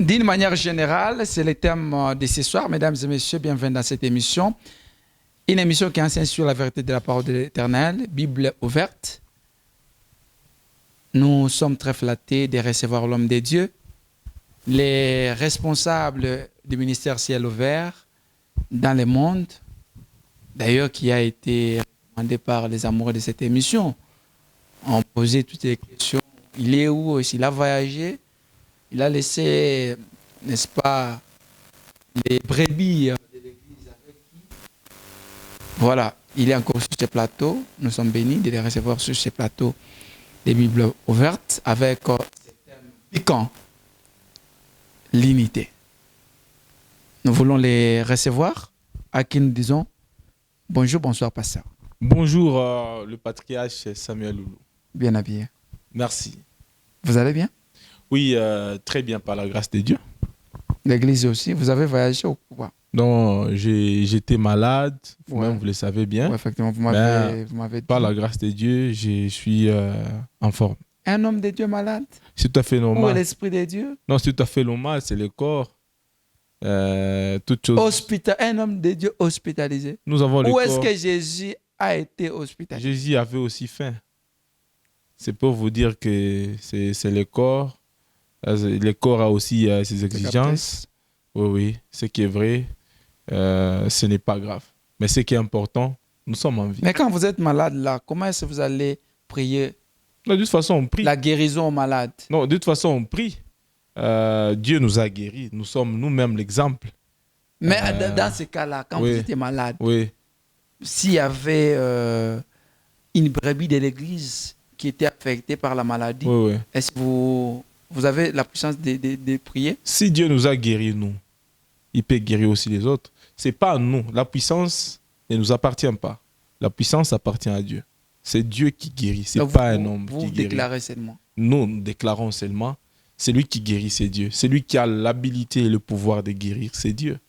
D'une manière générale, c'est le thème de ce soir. Mesdames et messieurs, bienvenue dans cette émission. Une émission qui enseigne sur la vérité de la parole de l'Éternel, Bible ouverte. Nous sommes très flattés de recevoir l'homme de Dieu, les responsables du ministère Ciel ouvert dans le monde, d'ailleurs qui a été recommandé par les amoureux de cette émission. On posait toutes les questions. Il est où? S'il a voyagé? Il a laissé, n'est-ce pas, les brebis de l'église avec qui? Voilà, il est encore sur ce plateau. Nous sommes bénis de les recevoir sur ce plateau des Bibles ouvertes avec ce thème piquant, l'unité. Nous voulons les recevoir à qui nous disons bonjour, bonsoir, pasteur. Bonjour, le patriarche Samuel Loulou. Bien habillé. Merci. Vous allez bien? Oui, très bien, par la grâce de Dieu. L'église aussi, vous avez voyagé ou quoi? Non, j'étais malade, vous-même, vous le savez bien. Ouais, effectivement, vous m'avez dit. Par la grâce de Dieu, je suis en forme. Un homme de Dieu malade? C'est tout à fait normal. Où est l'Esprit de Dieu? Non, c'est tout à fait normal, c'est le corps. Toute chose. Un homme de Dieu hospitalisé. Nous avons le Où corps. est-ce que Jésus a été hospitalisé? Jésus avait aussi faim. C'est pour vous dire que c'est le corps. Le corps a aussi ses exigences. Oui, oui, ce qui est vrai, ce n'est pas grave. Mais ce qui est important, nous sommes en vie. Mais quand vous êtes malade, là, comment est-ce que vous allez prier? Non, de toute façon, on prie. La guérison aux malades. Non, de toute façon, on prie. Dieu nous a guéris. Nous sommes nous-mêmes l'exemple. Mais dans ce cas-là, quand vous étiez malade, s'il y avait une brebis de l'église qui était affectée par la maladie, est-ce que vous avez la puissance de prier? Si Dieu nous a guéris, nous, il peut guérir aussi les autres. Ce n'est pas à nous. La puissance ne nous appartient pas. La puissance appartient à Dieu. C'est Dieu qui guérit. Ce n'est pas un homme qui guérit. Vous déclarez seulement. Nous déclarons seulement. C'est lui qui guérit, c'est Dieu. C'est lui qui a l'habilité et le pouvoir de guérir, c'est Dieu.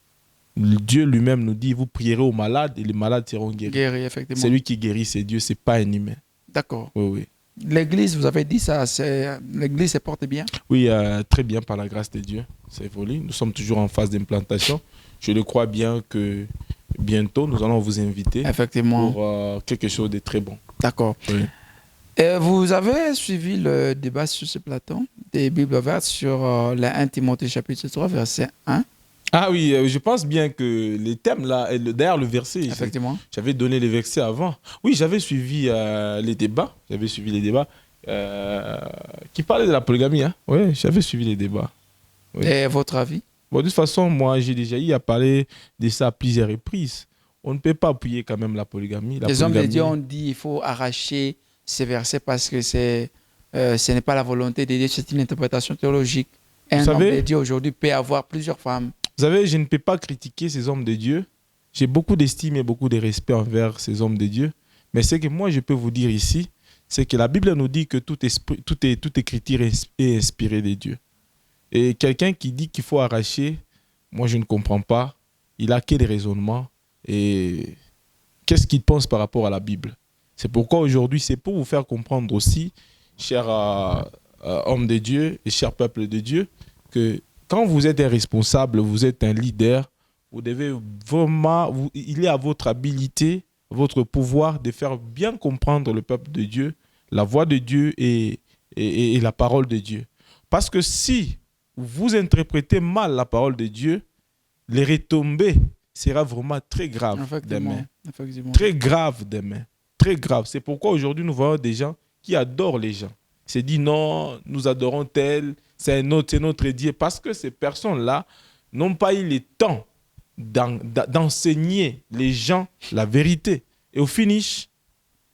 Dieu lui-même nous dit, vous prierez aux malades et les malades seront guéris. Effectivement. C'est lui qui guérit, c'est Dieu, ce n'est pas un humain. D'accord. Oui, oui. L'église, vous avez dit ça, l'église se porte bien? Oui, très bien par la grâce de Dieu. Ça évolue. Nous sommes toujours en phase d'implantation. Je le crois bien que bientôt, nous allons vous inviter pour quelque chose de très bon. D'accord. Oui. Vous avez suivi le débat sur ce plateau des Bibles ouvertes sur la 1 Timothée chapitre 3, verset 1. Ah oui, je pense bien que les thèmes là, derrière le verset, effectivement. J'avais donné les versets avant. Oui, j'avais suivi les débats. J'avais suivi les débats qui parlaient de la polygamie. Hein. Oui, j'avais suivi les débats. Oui. Et votre avis? Bon, de toute façon, moi, j'ai déjà eu à parler de ça à plusieurs reprises. On ne peut pas appuyer quand même la polygamie. Les hommes de Dieu ont dit qu'il faut arracher ces versets parce que ce n'est pas la volonté de Dieu, c'est une interprétation théologique. Un homme de Dieu aujourd'hui peut avoir plusieurs femmes. Vous savez, je ne peux pas critiquer ces hommes de Dieu. J'ai beaucoup d'estime et beaucoup de respect envers ces hommes de Dieu. Mais ce que moi, je peux vous dire ici, c'est que la Bible nous dit que toute écriture est inspirée de Dieu. Et quelqu'un qui dit qu'il faut arracher, moi, je ne comprends pas. Il a quel raisonnement et qu'est-ce qu'il pense par rapport à la Bible? C'est pourquoi aujourd'hui, c'est pour vous faire comprendre aussi, chers hommes de Dieu et chers peuples de Dieu, que quand vous êtes un responsable, vous êtes un leader, vous devez vraiment, il est à votre habilité, votre pouvoir de faire bien comprendre le peuple de Dieu, la voix de Dieu et la parole de Dieu. Parce que si vous interprétez mal la parole de Dieu, les retombées sera vraiment très grave demain. Très grave demain. Très grave. C'est pourquoi aujourd'hui nous voyons des gens qui adorent les gens. C'est dit non, nous adorons tel, c'est notre Dieu. Parce que ces personnes-là n'ont pas eu le temps d'enseigner les gens la vérité. Et au finish,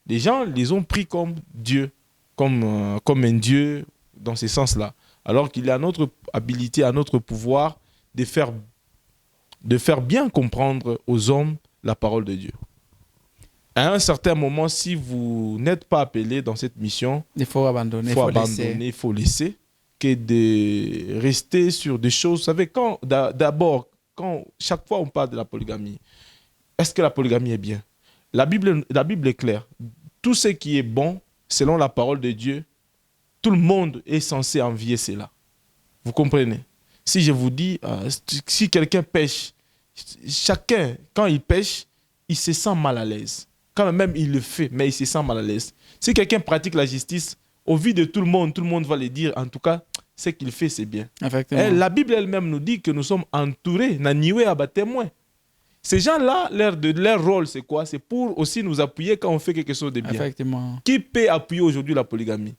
les gens les ont pris comme Dieu, comme un Dieu dans ce sens-là. Alors qu'il est à notre habilité, à notre pouvoir de faire bien comprendre aux hommes la parole de Dieu. À un certain moment, si vous n'êtes pas appelé dans cette mission, il faut abandonner, il faut laisser, que de rester sur des choses. Vous savez, d'abord, chaque fois on parle de la polygamie, est-ce que la polygamie est bien? La Bible est claire. Tout ce qui est bon, selon la parole de Dieu, tout le monde est censé envier cela. Vous comprenez? Si je vous dis, si quelqu'un pêche, chacun, quand il pêche, il se sent mal à l'aise. Quand même, il le fait, mais il se sent mal à l'aise. Si quelqu'un pratique la justice, au vu de tout le monde va le dire, en tout cas, ce qu'il fait, c'est bien. Effectivement. Et la Bible elle-même nous dit que nous sommes entourés, naniwe à témoins. Ces gens-là, leur rôle, c'est quoi? C'est pour aussi nous appuyer quand on fait quelque chose de bien. Effectivement. Qui peut appuyer aujourd'hui la polygamie?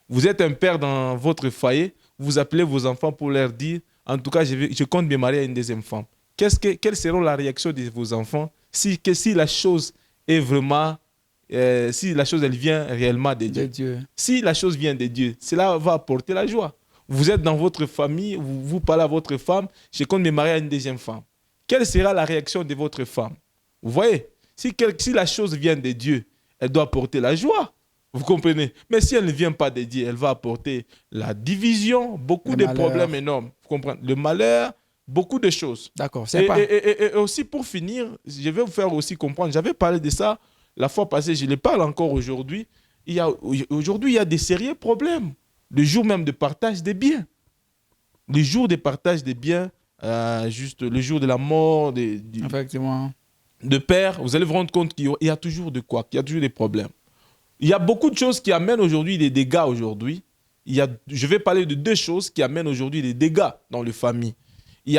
Vous êtes un père dans votre foyer, vous appelez vos enfants pour leur dire, en tout cas, je compte me marier à une deuxième femme. Quelle sera la réaction de vos enfants si la chose est vraiment, si la chose elle vient réellement de Dieu? De Dieu. Si la chose vient de Dieu, cela va apporter la joie. Vous êtes dans votre famille, vous parlez à votre femme, je compte me marier à une deuxième femme. Quelle sera la réaction de votre femme? Vous voyez, si la chose vient de Dieu, elle doit apporter la joie. Vous comprenez? Mais si elle ne vient pas de Dieu, elle va apporter la division, beaucoup de problèmes énormes. Vous comprenez? Le malheur, beaucoup de choses. D'accord. Et aussi pour finir, je vais vous faire aussi comprendre, j'avais parlé de ça la fois passée, je le parle encore aujourd'hui. Aujourd'hui, il y a des sérieux problèmes. Le jour même de partage des biens. Le jour de partage des biens, juste le jour de la mort Effectivement. de père, vous allez vous rendre compte qu'il y a toujours de quoi, qu'il y a toujours des problèmes. Il y a beaucoup de choses qui amènent aujourd'hui des dégâts aujourd'hui. Je vais parler de deux choses qui amènent aujourd'hui des dégâts dans les familles. Il y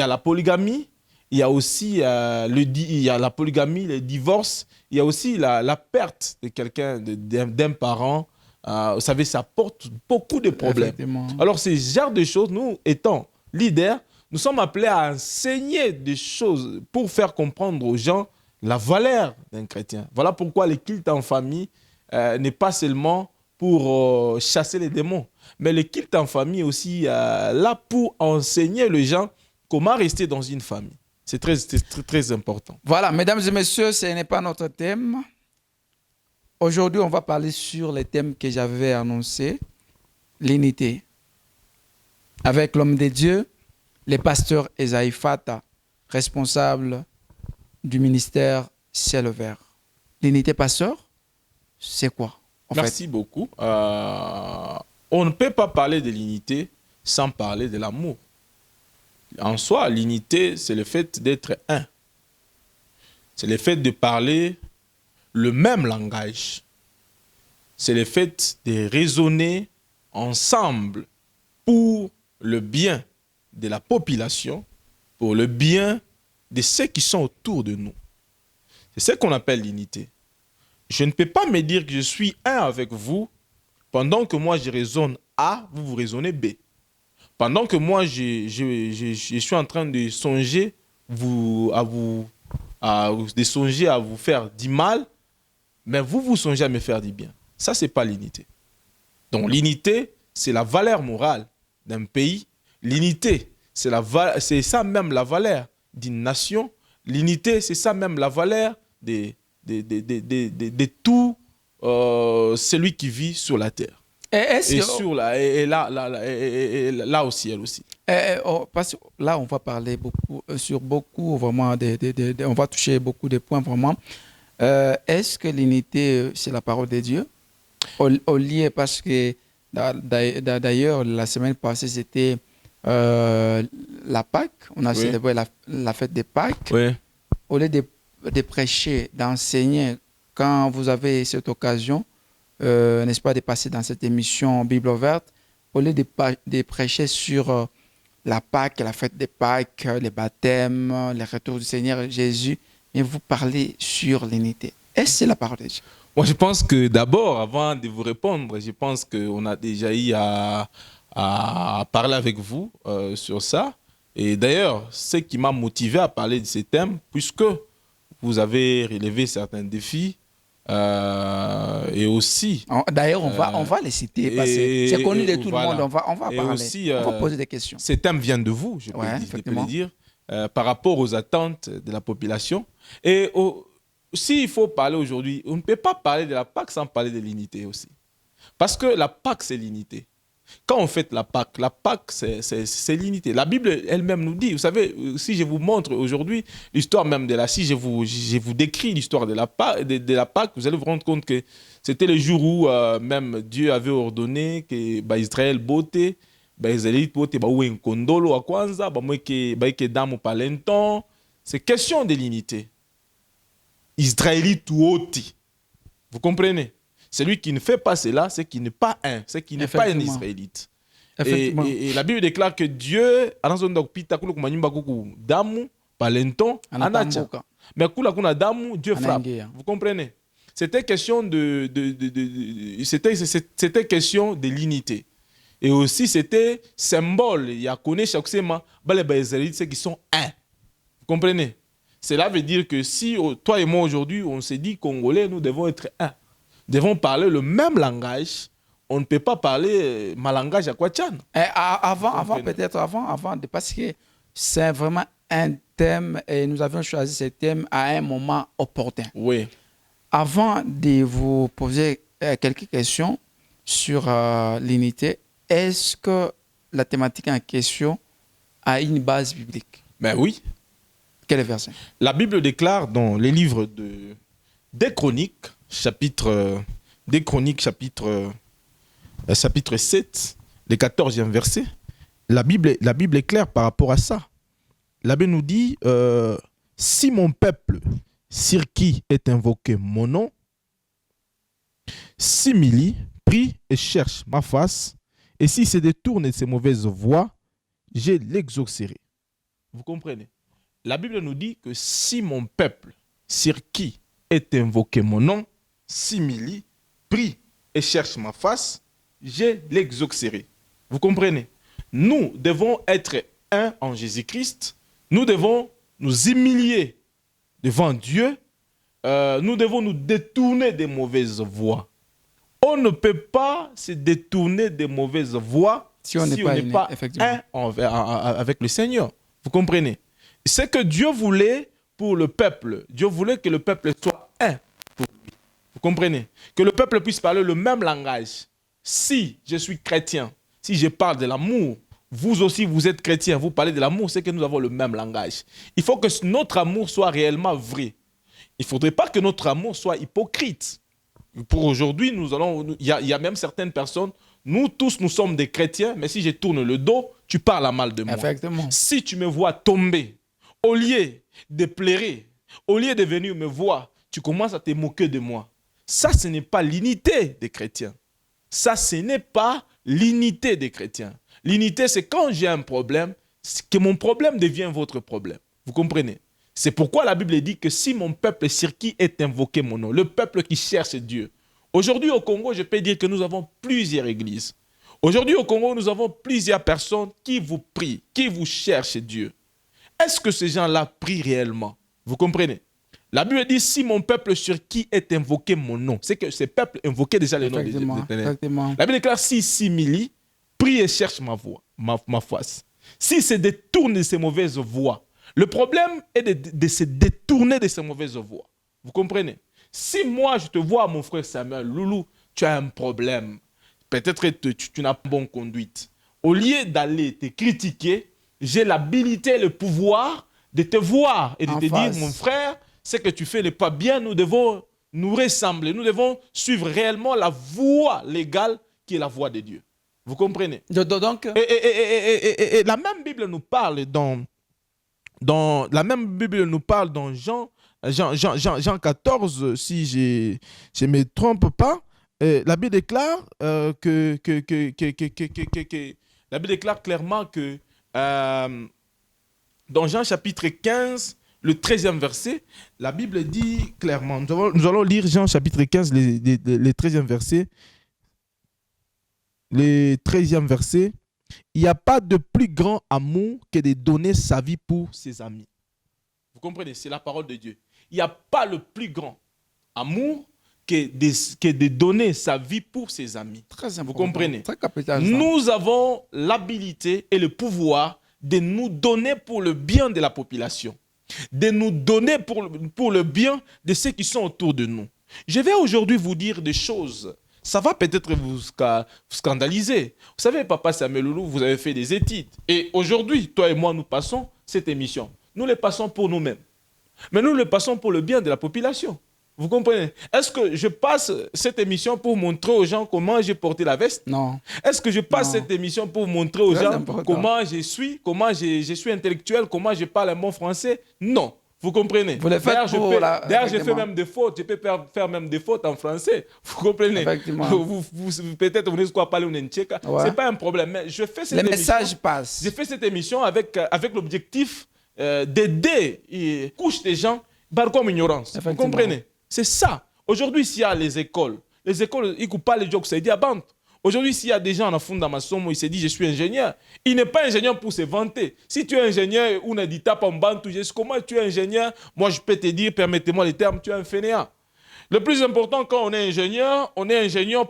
a la polygamie, il y a aussi il y a la polygamie, le divorce, il y a aussi la perte de quelqu'un, d'un parent. Vous savez, ça porte beaucoup de problèmes. Alors, ces genres de choses, nous, étant leaders, nous sommes appelés à enseigner des choses pour faire comprendre aux gens la valeur d'un chrétien. Voilà pourquoi le culte en famille n'est pas seulement pour chasser les démons, mais le culte en famille aussi là pour enseigner les gens comment rester dans une famille. C'est très important. Voilà, mesdames et messieurs, ce n'est pas notre thème. Aujourd'hui, on va parler sur les thèmes que j'avais annoncés. L'unité. Avec l'homme de Dieu, le pasteur Esaïe Fata, responsable du ministère Ciel Ouvert. L'unité, pasteur, c'est quoi Merci beaucoup. On ne peut pas parler de l'unité sans parler de l'amour. En soi, l'unité, c'est le fait d'être un. C'est le fait de parler le même langage. C'est le fait de raisonner ensemble pour le bien de la population, pour le bien de ceux qui sont autour de nous. C'est ce qu'on appelle l'unité. Je ne peux pas me dire que je suis un avec vous pendant que moi je raisonne A, vous raisonnez B. Pendant que moi je suis en train de songer de songer à vous faire du mal, mais vous songez à me faire du bien. Ça, ce n'est pas l'unité. Donc l'unité, c'est la valeur morale d'un pays. L'unité, c'est ça même la valeur d'une nation. L'unité, c'est ça même la valeur de tout celui qui vit sur la terre. Et là au ciel aussi. Parce que là, on va parler beaucoup, sur beaucoup, vraiment, on va toucher beaucoup de points, vraiment. Est-ce que l'unité, c'est la parole de Dieu? Au lieu, parce que d'ailleurs, la semaine passée, c'était la Pâque. On a célébré la fête de Pâques. Oui. Au lieu de prêcher, d'enseigner, quand vous avez cette occasion, n'est-ce pas, de passer dans cette émission Bible ouverte, au lieu de prêcher sur la Pâque, la fête de Pâques, les baptêmes, le retour du Seigneur Jésus, mais vous parlez sur l'unité. Est-ce que c'est la parole de Dieu? Moi, je pense que d'abord, avant de vous répondre, je pense qu'on a déjà eu à parler avec vous sur ça. Et d'ailleurs, ce qui m'a motivé à parler de ces thèmes, puisque vous avez relevé certains défis, et aussi... D'ailleurs, on va les citer, parce que c'est connu de tout le monde, on va parler, aussi, on va poser des questions. Ces thèmes viennent de vous, je peux le dire, par rapport aux attentes de la population. Et s'il faut parler aujourd'hui, on ne peut pas parler de la Pâque sans parler de l'unité aussi. Parce que la Pâque, c'est l'unité. Quand on fête la Pâque, c'est l'unité. La Bible elle-même nous dit, vous savez, si je vous montre aujourd'hui l'histoire même de si je vous décris l'histoire de la Pâque, vous allez vous rendre compte que c'était le jour où même Dieu avait ordonné que Israël bottait. baisraélite pote bawe nkondolo wa kwanza baike damu palenton. C'est question de l'unité. Israélite ou oti. Vous comprenez? Celui qui ne fait pas cela, c'est qu'il n'est pas un, c'est qu'il n'est pas un Israélite. Et la Bible déclare que Dieu, damu palenton anacha. Mais kuna damu, Dieu frappe. Vous comprenez? C'était question c'était question de l'unité. Et aussi, c'était symbole. Il y a connu chaque semaine, les Israélites, c'est qu'ils sont un. Vous comprenez? Cela veut dire que si toi et moi aujourd'hui, on s'est dit Congolais, nous devons être un. Nous devons parler le même langage. On ne peut pas parler ma langage à Kwachan. Parce que c'est vraiment un thème et nous avions choisi ce thème à un moment opportun. Oui. Avant de vous poser quelques questions sur l'unité, est-ce que la thématique en question a une base biblique? Ben oui. Quel verset? La Bible déclare dans les livres des Chroniques, chapitre 7, le 14e verset. La Bible est claire par rapport à ça. La Bible nous dit si mon peuple, sur qui est invoqué mon nom, s'humilie, prie et cherche ma face, et si se détourne de ses mauvaises voies, je l'exaucerai. Vous comprenez? La Bible nous dit que si mon peuple, sur qui est invoqué mon nom, s'humilie, prie et cherche ma face, je l'exaucerai. Vous comprenez? Nous devons être un en Jésus-Christ. Nous devons nous humilier devant Dieu. Nous devons nous détourner des mauvaises voies. On ne peut pas se détourner des mauvaises voies si on n'est pas un avec le Seigneur. Vous comprenez? C'est que Dieu voulait pour le peuple. Dieu voulait que le peuple soit un pour lui. Vous comprenez? Que le peuple puisse parler le même langage. Si je suis chrétien, si je parle de l'amour, vous aussi vous êtes chrétien, vous parlez de l'amour, c'est que nous avons le même langage. Il faut que notre amour soit réellement vrai. Il ne faudrait pas que notre amour soit hypocrite. Pour aujourd'hui, il y a même certaines personnes, nous tous, nous sommes des chrétiens, mais si je tourne le dos, tu parles à mal de moi. Effectivement. Si tu me vois tomber, au lieu de pleurer, au lieu de venir me voir, tu commences à te moquer de moi. Ça, ce n'est pas l'unité des chrétiens. Ça, ce n'est pas l'unité des chrétiens. L'unité, c'est quand j'ai un problème, que mon problème devient votre problème. Vous comprenez? C'est pourquoi la Bible dit que si mon peuple sur qui est invoqué mon nom, le peuple qui cherche Dieu. Aujourd'hui au Congo, je peux dire que nous avons plusieurs églises. Aujourd'hui au Congo, nous avons plusieurs personnes qui vous prient, qui vous cherchent Dieu. Est-ce que ces gens-là prient réellement? Vous comprenez? La Bible dit si mon peuple sur qui est invoqué mon nom, c'est que ces peuples invoquaient déjà le nom de l'Éternel. La Bible déclare si s'humilie, prie et cherche ma face. Si se détourne de ses mauvaises voies. Le problème est de se détourner de ces mauvaises voies. Vous comprenez? Si moi, je te vois, mon frère Samuel, Loulou, tu as un problème. Peut-être que tu n'as pas bonne conduite. Au lieu d'aller te critiquer, j'ai l'habilité et le pouvoir de te voir et de te dire, mon frère, ce que tu fais n'est pas bien. Nous devons nous ressembler. Nous devons suivre réellement la voie légale qui est la voie de Dieu. Vous comprenez? Donc, et la même Bible nous parle dans Jean 14, si je ne me trompe pas, la Bible déclare la Bible déclare clairement que dans Jean chapitre 15, le 13e verset, la Bible dit clairement, nous allons lire Jean chapitre 15, le 13e verset. Le 13e verset, il n'y a pas de plus grand amour que de donner sa vie pour ses amis. Vous comprenez? C'est la parole de Dieu. Il n'y a pas le plus grand amour que de donner sa vie pour ses amis. Très important. Vous comprenez? Très capital. Nous avons l'habilité et le pouvoir de nous donner pour le bien de la population. De nous donner pour le bien de ceux qui sont autour de nous. Je vais aujourd'hui vous dire des choses. Ça va peut-être vous scandaliser. Vous savez, Papa Samuel Loulou, vous avez fait des études. Et aujourd'hui, toi et moi, nous passons cette émission. Nous les passons pour nous-mêmes. Mais nous les passons pour le bien de la population. Vous comprenez? Est-ce que je passe cette émission pour montrer aux gens comment j'ai porté la veste? Non. Est-ce que je passe Non. cette émission pour montrer aux Très gens important. comment je suis intellectuel, comment je parle un bon français? Non. Vous comprenez? Vous le faites pour la... D'ailleurs, je fais effectivement. même des fautes. Je peux faire même des fautes en français. Vous comprenez? Effectivement. Peut-être vous n'êtes quoi parler un tchèque. Ouais. C'est pas un problème. Mais je fais cette Les émission. messages passent. J'ai fait cette émission avec l'objectif d'aider les couches des gens par comme ignorance. Vous Effectivement. comprenez? C'est ça. Aujourd'hui, s'il y a les écoles, ils ne coupent pas les jokes, c'est dit à bande. Aujourd'hui, s'il y a des gens en fond dans ma somme où il se dit je suis ingénieur, il n'est pas ingénieur pour se vanter. Si tu es ingénieur ou ne dit pas en bande, comment tu es ingénieur? Moi, je peux te dire, permettez-moi les termes, tu es un fainéant. Le plus important quand on est ingénieur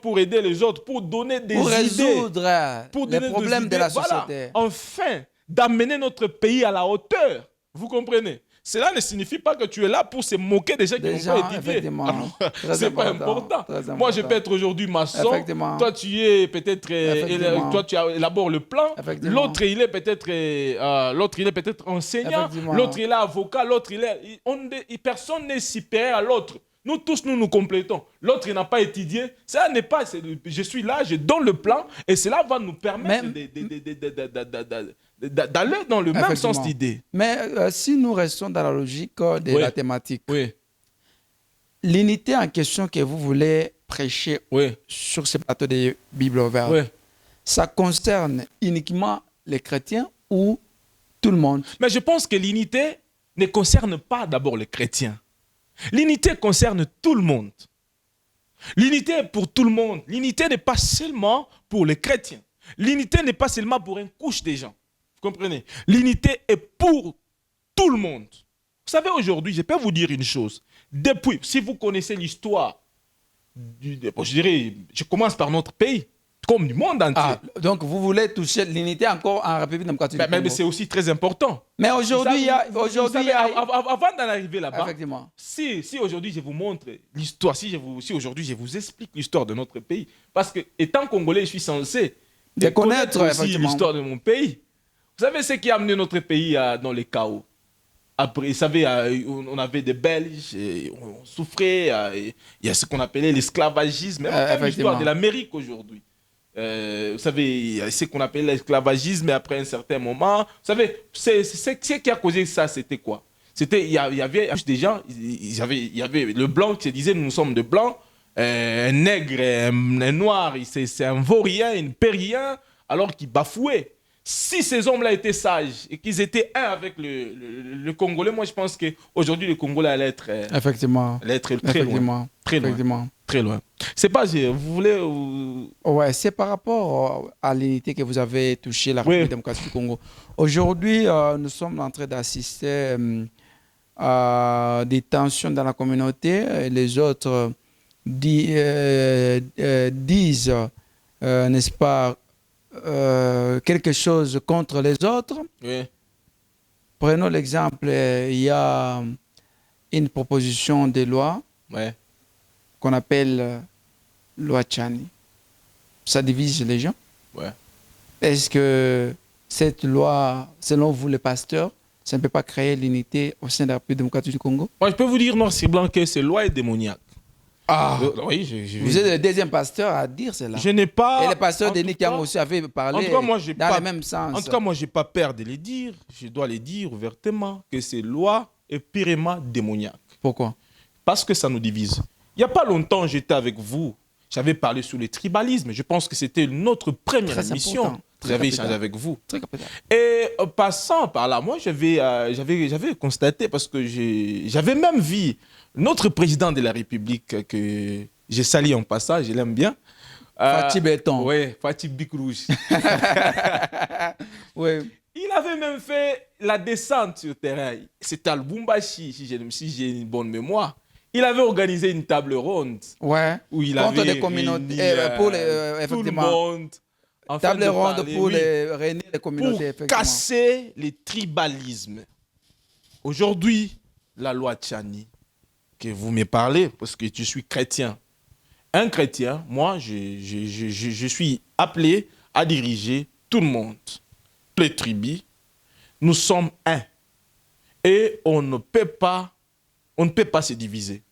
pour aider les autres, pour donner des Pour idées. résoudre Pour les donner des problèmes de idées. la Voilà. société. Enfin, d'amener notre pays à la hauteur. Vous comprenez? Cela ne signifie pas que tu es là pour se moquer des gens qui n'ont pas étudié. Effectivement. C'est pas important. Très important. Moi, je peux être aujourd'hui maçon. Effectivement. Toi, tu es peut-être... Effectivement. toi, tu élabores le plan. Effectivement. L'autre, il est peut-être enseignant. Effectivement. L'autre, il est avocat. L'autre, personne n'est supérieur à l'autre. Nous tous, nous complétons. L'autre, il n'a pas étudié. Ça n'est pas... Je suis là, je donne le plan. Et cela va nous permettre d'aller dans le même sens d'idée. Mais si nous restons dans la logique de Oui. la thématique, Oui. l'unité en question que vous voulez prêcher Oui. sur ce plateau de Bible ouverte, Oui. ça concerne uniquement les chrétiens ou tout le monde? Mais je pense que l'unité ne concerne pas d'abord les chrétiens. L'unité concerne tout le monde. L'unité est pour tout le monde. L'unité n'est pas seulement pour les chrétiens. L'unité n'est pas seulement pour une couche des gens. Vous comprenez? L'unité est pour tout le monde. Vous savez, aujourd'hui, je peux vous dire une chose. Depuis, si vous connaissez l'histoire, je commence par notre pays, comme du monde entier. Ah, donc vous voulez toucher l'unité encore en République démocratique du Congo? Mais c'est aussi très important. Mais aujourd'hui, il y a... Vous savez, avant d'en arriver là-bas, Effectivement. si aujourd'hui je vous montre l'histoire, si aujourd'hui je vous explique l'histoire de notre pays, parce que étant Congolais, je suis censé connaître aussi l'histoire de mon pays. Vous savez ce qui a amené notre pays dans les chaos? Après, vous savez, on avait des Belges, on souffrait, il y a ce qu'on appelait l'esclavagisme, même l'histoire de l'Amérique aujourd'hui. Vous savez, il y a ce qu'on appelle l'esclavagisme, mais après un certain moment, vous savez, ce qui a causé ça, c'était quoi? Il y avait des gens, il y avait le blanc qui se disait, nous sommes de blancs, un nègre, un noir, c'est un vaurien, un périen, alors qu'il bafouait. Si ces hommes-là étaient sages et qu'ils étaient un avec le Congolais, moi je pense qu'aujourd'hui le Congolais allait être, Effectivement. allait être très loin. Très loin. Effectivement. Très loin. C'est pas, vous voulez... Ouais, c'est par rapport à l'unité que vous avez touché la République démocratique du Congo. Aujourd'hui, nous sommes en train d'assister à des tensions dans la communauté. Les autres disent, n'est-ce pas, quelque chose contre les autres. Oui. Prenons l'exemple, il y a une proposition de loi qu'on appelle loi Tchani. Ça divise les gens. Ouais. Est-ce que cette loi, selon vous, les pasteurs, ça ne peut pas créer l'unité au sein de la République démocratique du Congo? Moi, je peux vous dire noir sur blanc que cette loi est démoniaque. Ah, oui, vous êtes le deuxième pasteur à dire cela. Je n'ai pas... Et le pasteur Denis Kiang aussi avait parlé en tout cas, moi, j'ai dans pas, le même sens. En tout cas, moi, je n'ai pas peur de les dire. Je dois les dire ouvertement que cette loi est purement démoniaque. Pourquoi? Parce que ça nous divise. Il n'y a pas longtemps, j'étais avec vous. J'avais parlé sur le tribalisme. Je pense que c'était notre première émission. J'avais échangé avec vous. Très capital. Et en passant par là, moi, j'avais constaté, parce que j'avais même vu notre président de la République, que j'ai sali en passage, je l'aime bien. Fatih Béton. Oui, Fatih Bikrouche. Oui. Il avait même fait la descente sur terrain. C'était à Lubumbashi, si j'ai une bonne mémoire. Il avait organisé une table ronde. Ouais. Où il contre avait les communautés. réuni, Pour tout le monde. Table ronde pour réunir les communautés. Pour casser le tribalisme. Aujourd'hui, la loi Tchani, que vous me parlez, parce que je suis chrétien. Un chrétien, moi, je suis appelé à diriger tout le monde. Les tribus, nous sommes un. Et on ne peut pas se diviser.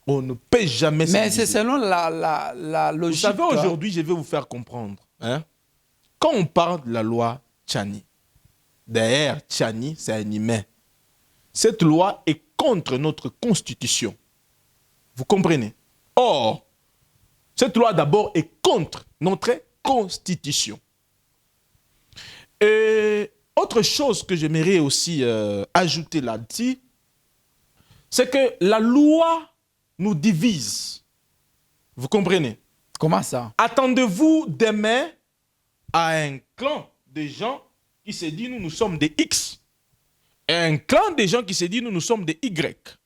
On ne peut jamais se Mais diviser. c'est selon la Vous logique. savez, aujourd'hui, je vais vous faire comprendre. Hein? Quand on parle de la loi Tchani, derrière Tchani, c'est un humain. Cette loi est contre notre constitution. Vous comprenez? Or, cette loi d'abord est contre notre constitution. Et autre chose que j'aimerais aussi ajouter là-dessus, c'est que la loi nous divise. Vous comprenez? Comment ça? Attendez-vous demain à un clan de gens qui se dit nous sommes des X et un clan de gens qui se dit nous sommes des Y.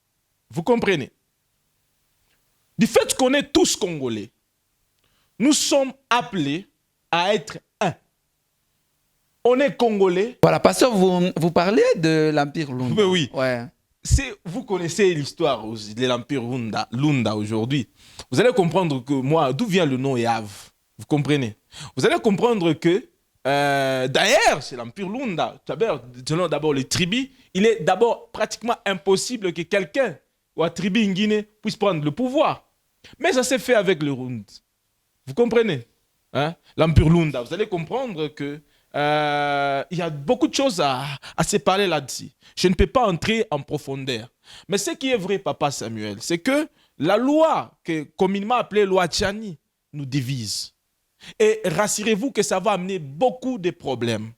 Vous comprenez? Du fait qu'on est tous Congolais, nous sommes appelés à être un. On est Congolais. Voilà, pasteur, vous parlez de l'Empire Lunda. Oui. Ouais. Si vous connaissez l'histoire de l'Empire Lunda aujourd'hui, vous allez comprendre que moi, d'où vient le nom Yav. Vous comprenez? Vous allez comprendre que, d'ailleurs, c'est l'Empire Lunda. Selon d'abord les tribus, il est d'abord pratiquement impossible que quelqu'un ou un tribu en Guinée puisse prendre le pouvoir. Mais ça s'est fait avec le Rund. Vous comprenez? Hein? L'Empire Lunda. Vous allez comprendre que il y a beaucoup de choses à se parler là-dessus. Je ne peux pas entrer en profondeur. Mais ce qui est vrai, Papa Samuel, c'est que la loi, communément appelée loi Tchani, nous divise. Et rassurez-vous que ça va amener beaucoup de problèmes.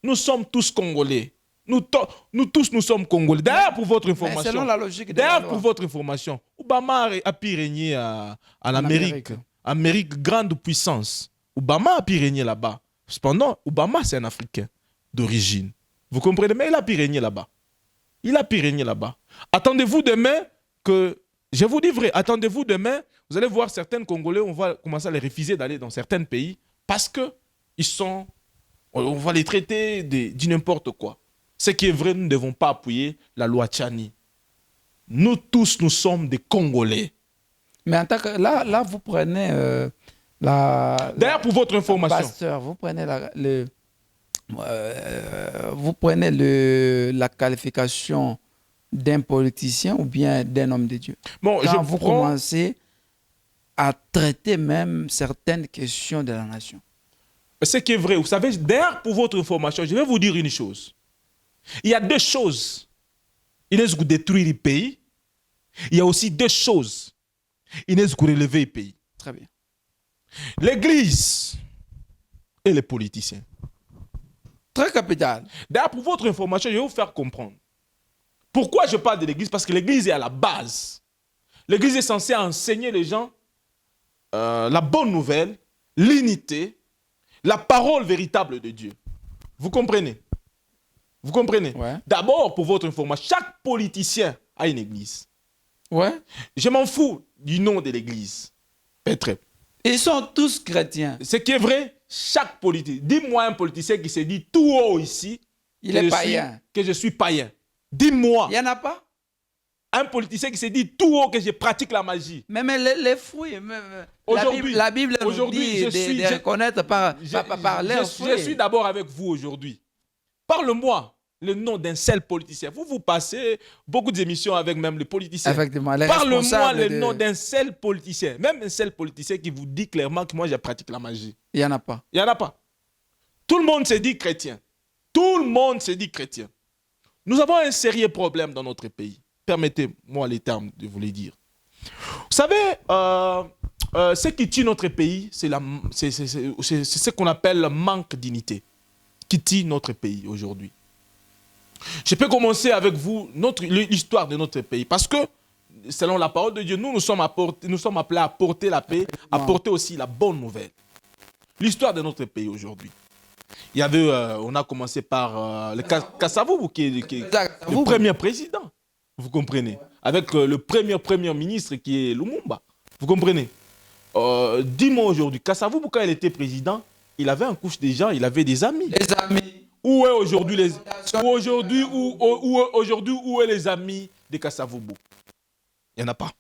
Nous sommes tous Congolais. Nous tous, nous sommes Congolais. D'ailleurs, pour votre information, selon la logique de la loi. pour votre information, Obama a pu régner en Amérique. Amérique, grande puissance. Obama a pu régner là-bas. Cependant, Obama, c'est un Africain d'origine. Vous comprenez? Mais il a pu régner là-bas. Il a pu régner là-bas. Attendez-vous demain que... Je vous dis vrai, attendez-vous demain, vous allez voir certains Congolais, on va commencer à les refuser d'aller dans certains pays parce que ils sont... On va les traiter de n'importe quoi. Ce qui est vrai, nous ne devons pas appuyer la loi Tchani. Nous tous, nous sommes des Congolais. Mais en tant que... Là vous prenez... D'ailleurs, pour votre information. Pasteur, vous prenez la qualification d'un politicien ou bien d'un homme de Dieu. Bon, quand vous commencez à traiter même certaines questions de la nation. Ce qui est vrai, vous savez, d'ailleurs, pour votre information, je vais vous dire une chose. Il y a deux choses. Il est de détruire le pays. Il y a aussi deux choses. Il est de relever le pays. Très bien. L'église et les politiciens. Très capital. D'ailleurs, pour votre information, je vais vous faire comprendre. Pourquoi je parle de l'église? Parce que l'église est à la base. L'église est censée enseigner les gens la bonne nouvelle, l'unité, la parole véritable de Dieu. Vous comprenez? Vous comprenez? Ouais. D'abord, pour votre information, chaque politicien a une église. Ouais. Je m'en fous du nom de l'église. Peut-être. Ils sont tous chrétiens. Ce qui est vrai, chaque politicien. Dis-moi un politicien qui se dit tout haut ici Il est païen. Que je suis païen. Dis-moi. Il n'y en a pas? Un politicien qui se dit tout haut que je pratique la magie. Mais les fruits, la Bible nous dit de reconnaître par leurs fruits. Je suis d'abord avec vous aujourd'hui. Parle-moi le nom d'un seul politicien. Vous passez beaucoup d'émissions avec même les politiciens. Effectivement. Parle-moi le nom d'un seul politicien. Même un seul politicien qui vous dit clairement que moi je pratique la magie. Il n'y en a pas. Il n'y en a pas. Tout le monde se dit chrétien. Tout le monde se dit chrétien. Nous avons un sérieux problème dans notre pays. Permettez-moi les termes de vous les dire. Vous savez, ce qui tue notre pays, c'est ce qu'on appelle le manque d'unité qui tue notre pays aujourd'hui. Je peux commencer avec vous l'histoire de notre pays. Parce que, selon la parole de Dieu, nous sommes appelés à porter la paix, à porter aussi la bonne nouvelle. L'histoire de notre pays aujourd'hui. Il y avait, on a commencé par le Kasavubu qui est le premier président. Vous comprenez? Avec le premier ministre qui est Lumumba. Vous comprenez? Dis-moi aujourd'hui, Kasavubu, quand il était président, il avait un couche de gens, il avait des amis. Les amis. Où est aujourd'hui où est les amis de Kasavubu? Il n'y en a pas.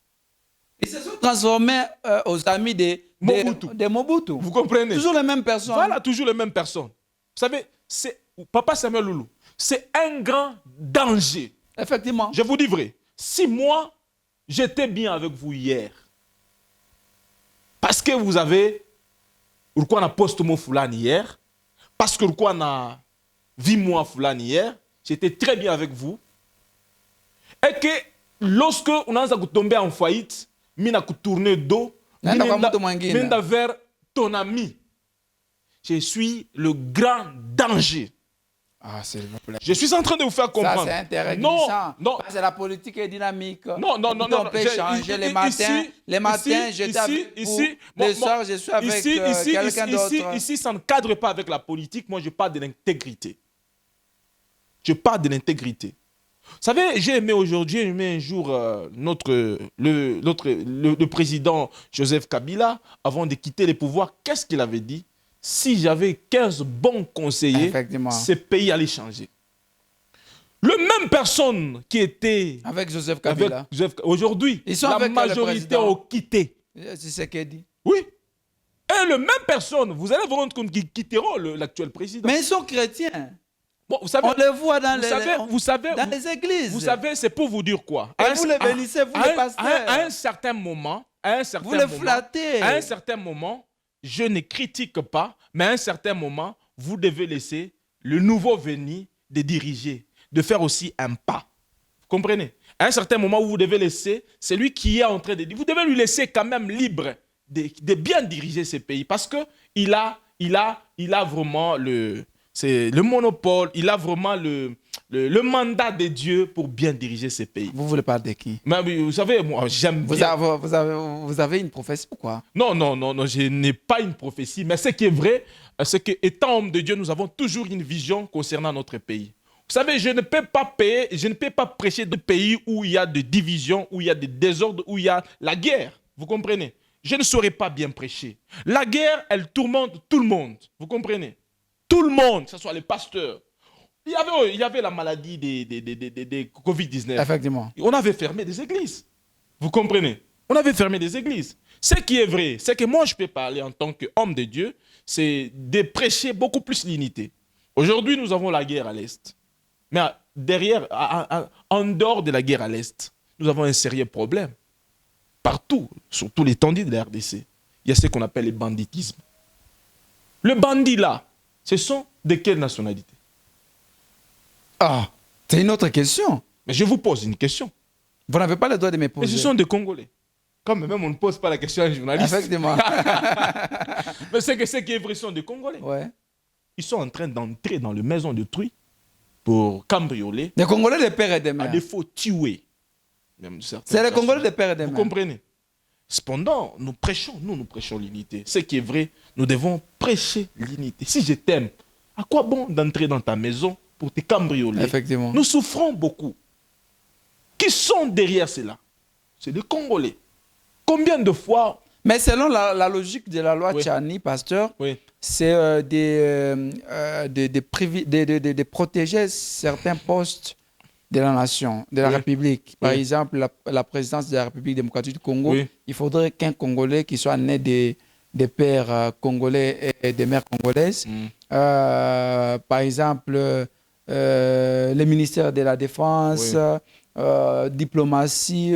Ils se sont transformés aux amis de Mobutu. Vous comprenez? Toujours les mêmes personnes. Voilà, toujours les mêmes personnes. Vous savez, Papa Samuel Loulou, c'est un grand danger. Effectivement. Je vous dis vrai. Si moi, j'étais bien avec vous hier. Parce que vous avez, pourquoi on a posté mon foulani hier, parce que pourquoi on a vu moi foulani hier, j'étais très bien avec vous. Et que lorsque on a tombé en faillite, on a tourné dos, vers ton ami. Je suis le grand danger. Ah, s'il vous plaît. Je suis en train de vous faire comprendre. Ça, c'est intérêt non, glissant. non. Parce que la politique est dynamique. Non. On peut changer les matins. Les matins, j'étais avec vous. Les soirs, je suis avec quelqu'un d'autre. Ici, ça ne cadre pas avec la politique. Moi, je parle de l'intégrité. Je parle de l'intégrité. Vous savez, j'ai aimé un jour le président Joseph Kabila, avant de quitter les pouvoirs, qu'est-ce qu'il avait dit? Si j'avais 15 bons conseillers, ce pays allait changer. Le même personne qui était avec Joseph Kabila, aujourd'hui, la majorité ont quitté. C'est ce qu'il dit. Oui. Et le même personne, vous allez vous rendre compte qu'ils quitteront l'actuel président. Mais ils sont chrétiens. Bon, vous savez, on les voit dans les églises. Vous savez, c'est pour vous dire quoi? Et vous les bénissez, vous les pasteurs. À un certain moment, vous les flattez. À un certain moment, je ne critique pas, mais à un certain moment, vous devez laisser le nouveau venu de diriger, de faire aussi un pas. Vous comprenez? À un certain moment, vous devez laisser celui qui est en train de dire, vous devez lui laisser quand même libre de bien diriger ce pays, parce qu'il a vraiment le monopole, il a vraiment le mandat de Dieu pour bien diriger ce pays. Vous voulez parler de qui? Mais vous savez, moi, j'aime bien. Vous avez une prophétie ou quoi? Non, je n'ai pas une prophétie. Mais ce qui est vrai, c'est qu'étant homme de Dieu, nous avons toujours une vision concernant notre pays. Vous savez, je ne peux pas prêcher de pays où il y a des divisions, où il y a des désordres, où il y a la guerre. Vous comprenez? Je ne saurais pas bien prêcher. La guerre, elle tourmente tout le monde. Vous comprenez? Tout le monde, que ce soit les pasteurs. Il y avait la maladie des Covid-19. Effectivement. On avait fermé des églises. Vous comprenez? On avait fermé des églises. Ce qui est vrai, c'est que moi, je peux parler en tant qu'homme de Dieu, c'est de prêcher beaucoup plus l'unité. Aujourd'hui, nous avons la guerre à l'Est. Mais derrière, en dehors de la guerre à l'Est, nous avons un sérieux problème. Partout, sur tout l'étendue de la RDC, il y a ce qu'on appelle le banditisme. Le bandit là, ce sont de quelle nationalité? Ah, c'est une autre question. Mais je vous pose une question. Vous n'avez pas le droit de me poser. Mais ce sont des Congolais. Quand même, on ne pose pas la question à un journaliste. Effectivement. Mais c'est que ce qui est vrai, sont des Congolais. Ouais. Ils sont en train d'entrer dans les maisons d'autrui pour cambrioler. Les Congolais de père et de mère. À défaut, tuer. C'est les Congolais de père et de mère. Vous comprenez? Cependant, nous prêchons l'unité. Ce qui est vrai, nous devons prêcher l'unité. Si je t'aime, à quoi bon d'entrer dans ta maison pour te cambrioler? Effectivement. Nous souffrons beaucoup. Qui sont derrière cela? C'est des Congolais. Combien de fois? Mais selon la logique de la loi Tchani, pasteur, c'est de protéger certains postes de la nation, de la République. Par exemple, la présidence de la République démocratique du Congo, il faudrait qu'un Congolais qui soit né des pères congolais et des mères congolaises, par exemple, le ministère de la Défense, diplomatie,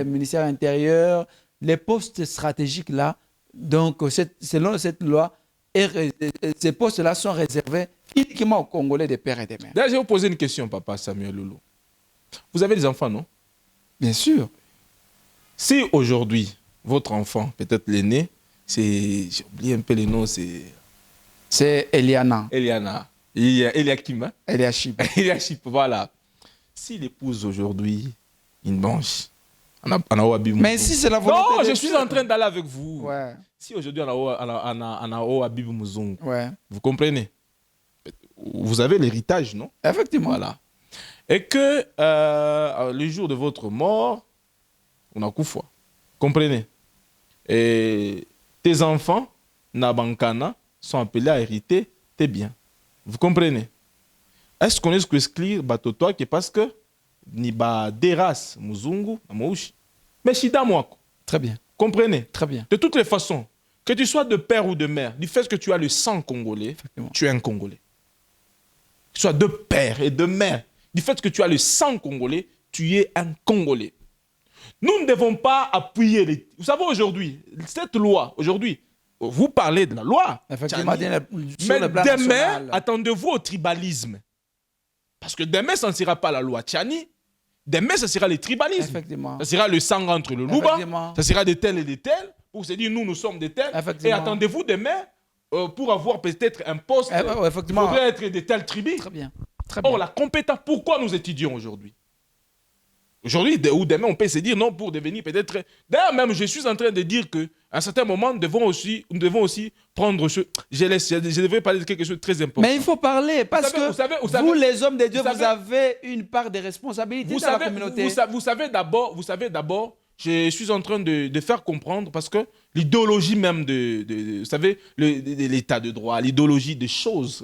ministère intérieur, les postes stratégiques là, donc selon cette loi, ces postes-là sont réservés uniquement aux Congolais des pères et des mères. D'ailleurs, je vais vous poser une question, papa Samuel Loulou. Vous avez des enfants, non? Bien sûr. Si aujourd'hui, votre enfant, peut-être l'aîné, c'est... J'ai oublié un peu les noms, c'est... C'est Eliana. Eliakim. Eliachip. Eliachip, voilà. S'il épouse aujourd'hui une blanche, mais si c'est la volonté de Dieu. Non, je suis en train d'aller avec vous. Ouais. Si aujourd'hui on a Habib Muzungu, vous comprenez? Vous avez l'héritage, non? Effectivement. Voilà. Et que le jour de votre mort, on a Koufa. Comprenez? Et tes enfants, Nabankana, sont appelés à hériter tes biens. Vous comprenez? Est-ce qu'on est ce que exclure Batotoa qui parce que ni ba deras Muzungu, Amouchi, mais Shida Mwako. Très bien. Comprenez? Très bien. De toutes les façons, que tu sois de père ou de mère, du fait que tu as le sang congolais, tu es un Congolais. Que tu sois de père et de mère, du fait que tu as le sang congolais, tu es un Congolais. Nous ne devons pas appuyer les... Vous savez, aujourd'hui, cette loi, aujourd'hui, vous parlez de la loi. Effectivement, Mais demain, attendez-vous au tribalisme. Parce que demain, ça ne sera pas la loi Tchani. Demain, ça sera le tribalisme. Effectivement. Ça sera le sang entre le louba. Ça sera de tels et de tels. Pour se dire, nous sommes de tels. Et attendez-vous demain, pour avoir peut-être un poste, il faudrait être de telle tribu. Très bien. Or, la compétence, pourquoi nous étudions aujourd'hui? Aujourd'hui ou demain, on peut se dire non pour devenir peut-être... D'ailleurs, même, je suis en train de dire qu'à un certain moment, nous devons aussi prendre... Je devrais parler de quelque chose de très important. Mais il faut parler, parce que vous, les hommes de Dieu, vous avez une part de responsabilité dans la communauté. Vous savez d'abord, je suis en train de faire comprendre, parce que l'idéologie même vous savez, de l'état de droit, l'idéologie des choses,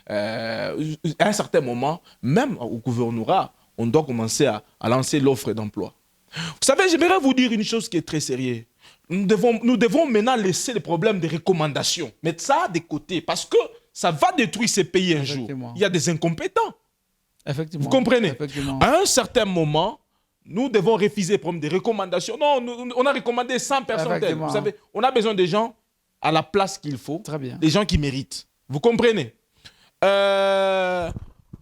à un certain moment, même au gouvernorat, on doit commencer à lancer l'offre d'emploi. Vous savez, j'aimerais vous dire une chose qui est très sérieuse. Nous devons maintenant laisser le problème des recommandations, mettre ça de côté, parce que ça va détruire ces pays un jour. Il y a des incompétents. Vous comprenez? À un certain moment, nous devons refuser le problème des recommandations. Non, on a recommandé 100 personnes. Vous savez, on a besoin des gens à la place qu'il faut, des gens qui méritent. Vous comprenez?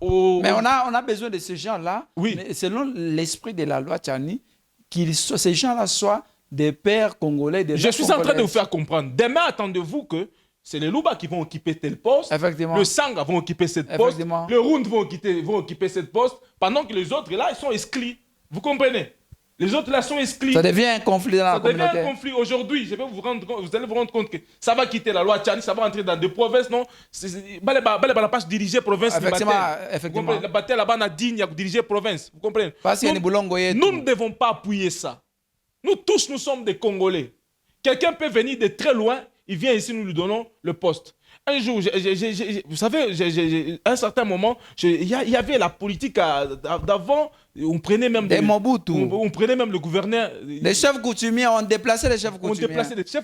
Mais on a besoin de ces gens-là, mais selon l'esprit de la loi Tchani, ces gens-là soient des pères congolais. Je suis en train de vous faire comprendre. Demain, attendez-vous que c'est les Louba qui vont occuper tel poste, le Sanga vont occuper cette poste, le Rund vont occuper cette poste, pendant que les autres, là, ils sont exclus. Vous comprenez? Les autres, là, sont exclus. Ça devient un conflit dans la communauté. Ça devient un conflit. Aujourd'hui, vous allez vous rendre compte que ça va quitter la loi Tchani, ça va entrer dans des provinces, non? La passe diriger province. Effectivement. La bataille là-bas, on a dit, il y a diriger province. Vous comprenez? Nous ne devons pas appuyer ça. Nous tous, nous sommes des Congolais. Quelqu'un peut venir de très loin, il vient ici, nous lui donnons le poste. Un jour, vous savez, à un certain moment, il y avait la politique d'avant, on prenait même on prenait même le gouverneur. Les chefs coutumiers, on déplaçait les chefs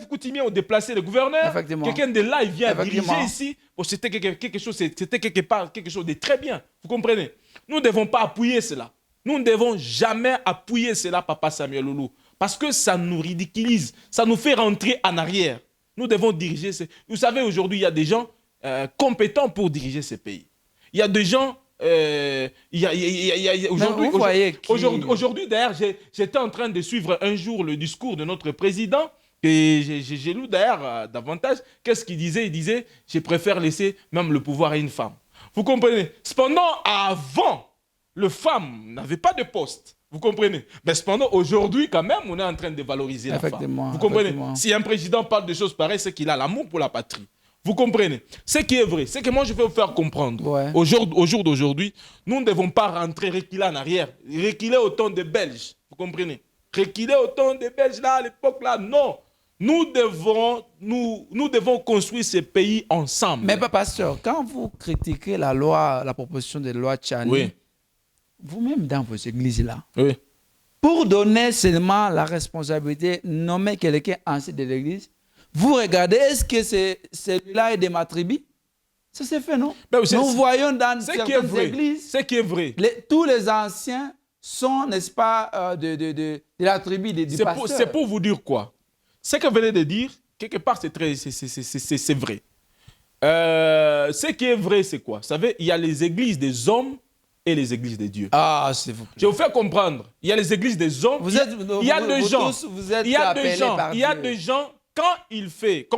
coutumiers. On déplaçait le gouverneur. Quelqu'un de là, il vient diriger ici. Bon, c'était quelque chose de très bien. Vous comprenez? Nous ne devons pas appuyer cela. Nous ne devons jamais appuyer cela, Papa Samuel Loulou. Parce que ça nous ridiculise. Ça nous fait rentrer en arrière. Nous devons diriger Vous savez, aujourd'hui, il y a des gens compétents pour diriger ces pays. Il y a des gens... Aujourd'hui, d'ailleurs, j'étais en train de suivre un jour le discours de notre président et j'ai lu d'ailleurs davantage. Qu'est-ce qu'il disait? Il disait, je préfère laisser même le pouvoir à une femme. Vous comprenez? Cependant, avant, les femmes n'avaient pas de poste. Vous comprenez? Mais cependant, aujourd'hui, quand même, on est en train de valoriser la femme. Vous comprenez? Si un président parle de choses pareilles, c'est qu'il a l'amour pour la patrie. Vous comprenez? Ce qui est vrai, c'est que moi, je vais vous faire comprendre. Ouais. Au jour d'aujourd'hui, nous ne devons pas rentrer, reculer en arrière. Reculer au temps des Belges. Vous comprenez? Reculer au temps des Belges, là, à l'époque, là, non. Nous devons construire ces pays ensemble. Mais, pasteur, quand vous critiquez la proposition de loi Tchani, vous-même dans vos églises-là, pour donner seulement la responsabilité, nommer quelqu'un ancien de l'église, vous regardez, est-ce que celui-là est de ma tribu? Ça s'est fait, non? Nous voyons dans certaines églises, ce qui est vrai. Tous les anciens sont, n'est-ce pas, de la tribu du pasteur. C'est pour vous dire quoi? Ce que vous venez de dire, quelque part, c'est vrai. Ce qui est vrai, c'est quoi? Vous savez, il y a les églises des hommes et les églises de Dieu. Ah, s'il vous plaît. Je vais vous faire comprendre. Il y a les églises des hommes. Il y a des gens, quand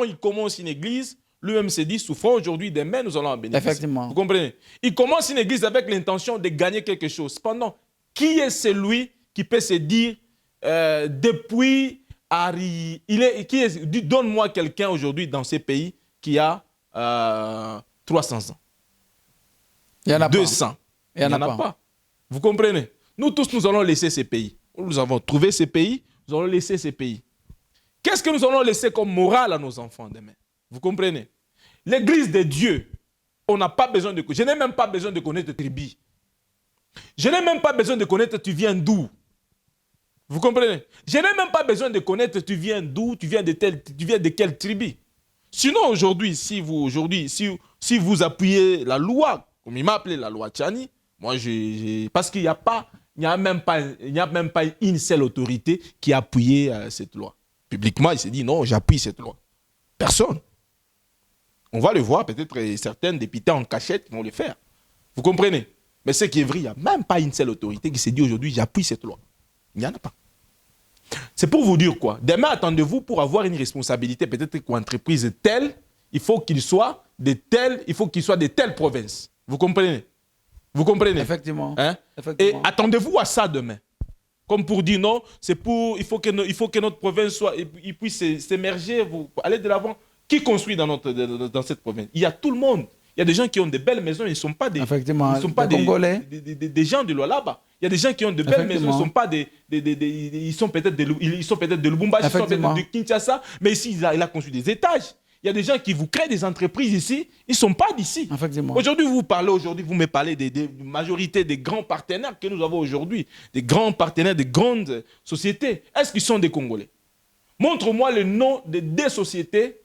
il commence une église, lui-même se dit, souffrons aujourd'hui, demain, nous allons en bénéficier. Effectivement. Vous comprenez? Il commence une église avec l'intention de gagner quelque chose. Cependant, qui est celui qui peut se dire, depuis Harry, donne-moi quelqu'un aujourd'hui dans ces pays qui a 300 ans. Il y en a 200. Il n'y en a pas. Vous comprenez? Nous tous, nous allons laisser ces pays. Nous avons trouvé ces pays, nous allons laisser ces pays. Qu'est-ce que nous allons laisser comme morale à nos enfants demain? Vous comprenez? L'église de Dieu, on n'a pas besoin de... Je n'ai même pas besoin de connaître ta tribu. Je n'ai même pas besoin de connaître tu viens d'où. Vous comprenez? Je n'ai même pas besoin de connaître tu viens d'où, tu viens de quelle tribu. Sinon, aujourd'hui, si vous appuyez la loi, comme il m'a appelé la loi Tchani, moi, parce qu'il n'y a pas il n'y a même pas une seule autorité qui a appuyé cette loi. Publiquement, il s'est dit non, j'appuie cette loi. Personne. On va le voir, peut-être certains députés en cachette vont le faire. Vous comprenez? Mais ce qui est vrai, il n'y a même pas une seule autorité qui s'est dit aujourd'hui, j'appuie cette loi. Il n'y en a pas. C'est pour vous dire quoi? Demain, attendez-vous pour avoir une responsabilité, peut-être qu'une entreprise telle, il faut qu'il soit de telles provinces. Vous comprenez? Vous comprenez? Effectivement. Hein? Effectivement. Et attendez-vous à ça demain. Comme pour dire non, il faut que notre province puisse s'émerger, aller de l'avant. Qui construit dans cette province? Il y a tout le monde. Il y a des gens qui ont de belles maisons, ils ne sont pas des Congolais. Des gens de Lualaba. Il y a des gens qui ont de belles maisons, ils ne sont pas ils sont peut-être de Lubumbashi, ils sont peut-être de Kinshasa, mais ici, il a construit des étages. Il y a des gens qui vous créent des entreprises ici, ils ne sont pas d'ici. Aujourd'hui, vous me parlez de majorité des grands partenaires que nous avons aujourd'hui, des grands partenaires, des grandes sociétés. Est-ce qu'ils sont des Congolais? Montre-moi le nom de des sociétés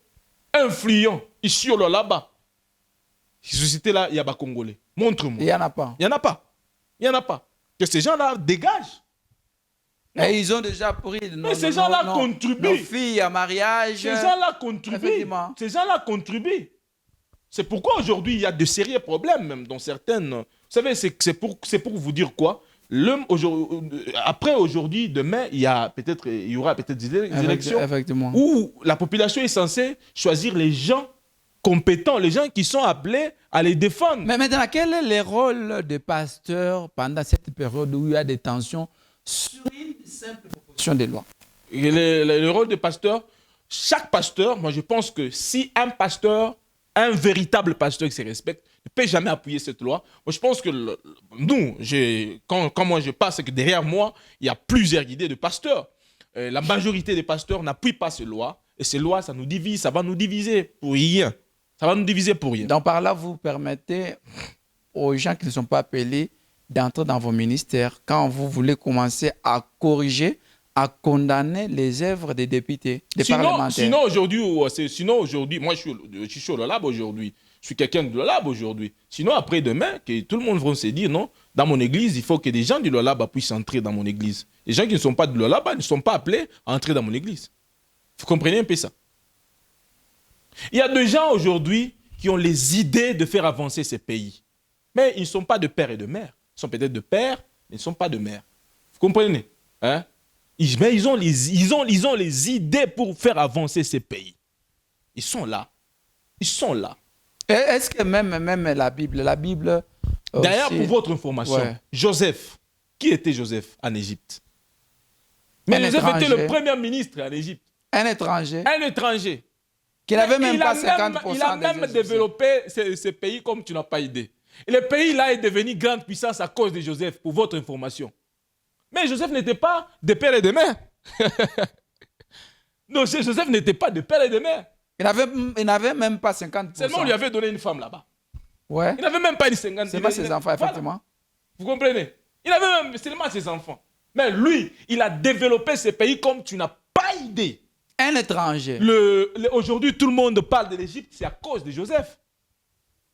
influentes ici au là-bas. Ces sociétés-là, il y a pas Congolais. Montre-moi. Il n'y en a pas. Il n'y en a pas. Il n'y en a pas. Que ces gens-là dégagent. Et ils ont déjà pris ces gens-là contribuent. Nos filles à mariage. Ces gens-là contribuent. Ces gens-là contribuent. C'est pourquoi aujourd'hui, il y a de sérieux problèmes, même dans certaines. Vous savez, c'est pour vous dire quoi? Après aujourd'hui, demain, il y aura peut-être des élections où la population est censée choisir les gens compétents, les gens qui sont appelés à les défendre. Mais maintenant, quel est le rôle des pasteurs pendant cette période où il y a des tensions sur une simple proposition de loi? Le rôle des pasteurs, chaque pasteur, moi je pense que si un véritable pasteur qui se respecte, ne peut jamais appuyer cette loi. Moi je pense que quand moi je passe, c'est que derrière moi, il y a plusieurs idées de pasteurs. La majorité des pasteurs n'appuient pas ces lois. Et ces lois, ça nous divise, ça va nous diviser pour rien. Ça va nous diviser pour rien. Donc par là, vous permettez aux gens qui ne sont pas appelés d'entrer dans vos ministères quand vous voulez commencer à corriger, à condamner les œuvres des députés, des parlementaires. Sinon aujourd'hui, moi je suis sur le lab aujourd'hui. Je suis quelqu'un de l'OLAB aujourd'hui. Sinon, après-demain, que tout le monde va se dire, non, dans mon église, il faut que des gens du l'OLAB puissent entrer dans mon église. Les gens qui ne sont pas de l'OLAB ne sont pas appelés à entrer dans mon église. Vous comprenez un peu ça? Il y a des gens aujourd'hui qui ont les idées de faire avancer ces pays. Mais ils ne sont pas de père et de mère. Ils sont peut-être de père, mais ils ne sont pas de mère. Vous comprenez? Hein? Mais ils ont les idées pour faire avancer ces pays. Ils sont là. Ils sont là. Est-ce que même la Bible D'ailleurs, pour votre information, ouais. Joseph, qui était Joseph en Égypte? Mais Joseph était le premier ministre en Égypte. Un étranger. Un étranger. Qui n'avait même pas 50% Il a même développé ce pays comme tu n'as pas idée. Et le pays là est devenu grande puissance à cause de Joseph, pour votre information. Mais Joseph n'était pas de père et de mère. Non, Joseph n'était pas de père et de mère. Il n'avait même pas 50%. Seulement, on lui avait donné une femme là-bas. Ouais. Il n'avait même pas une 50%. C'est pas ses enfants, effectivement. Voilà. Vous comprenez? Il avait même seulement ses enfants. Mais lui, il a développé ce pays comme tu n'as pas idée. Un étranger. Aujourd'hui, tout le monde parle de l'Égypte, c'est à cause de Joseph.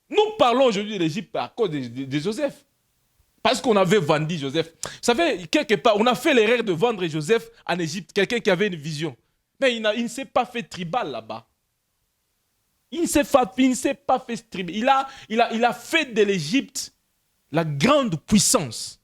Nous parlons aujourd'hui de l'Égypte à cause de Joseph. Parce qu'on avait vendu Joseph. Vous savez, quelque part, on a fait l'erreur de vendre Joseph en Égypte, quelqu'un qui avait une vision. Mais il ne s'est pas fait tribal là-bas. Il ne s'est pas fait tribal. Il a fait de l'Égypte la grande puissance.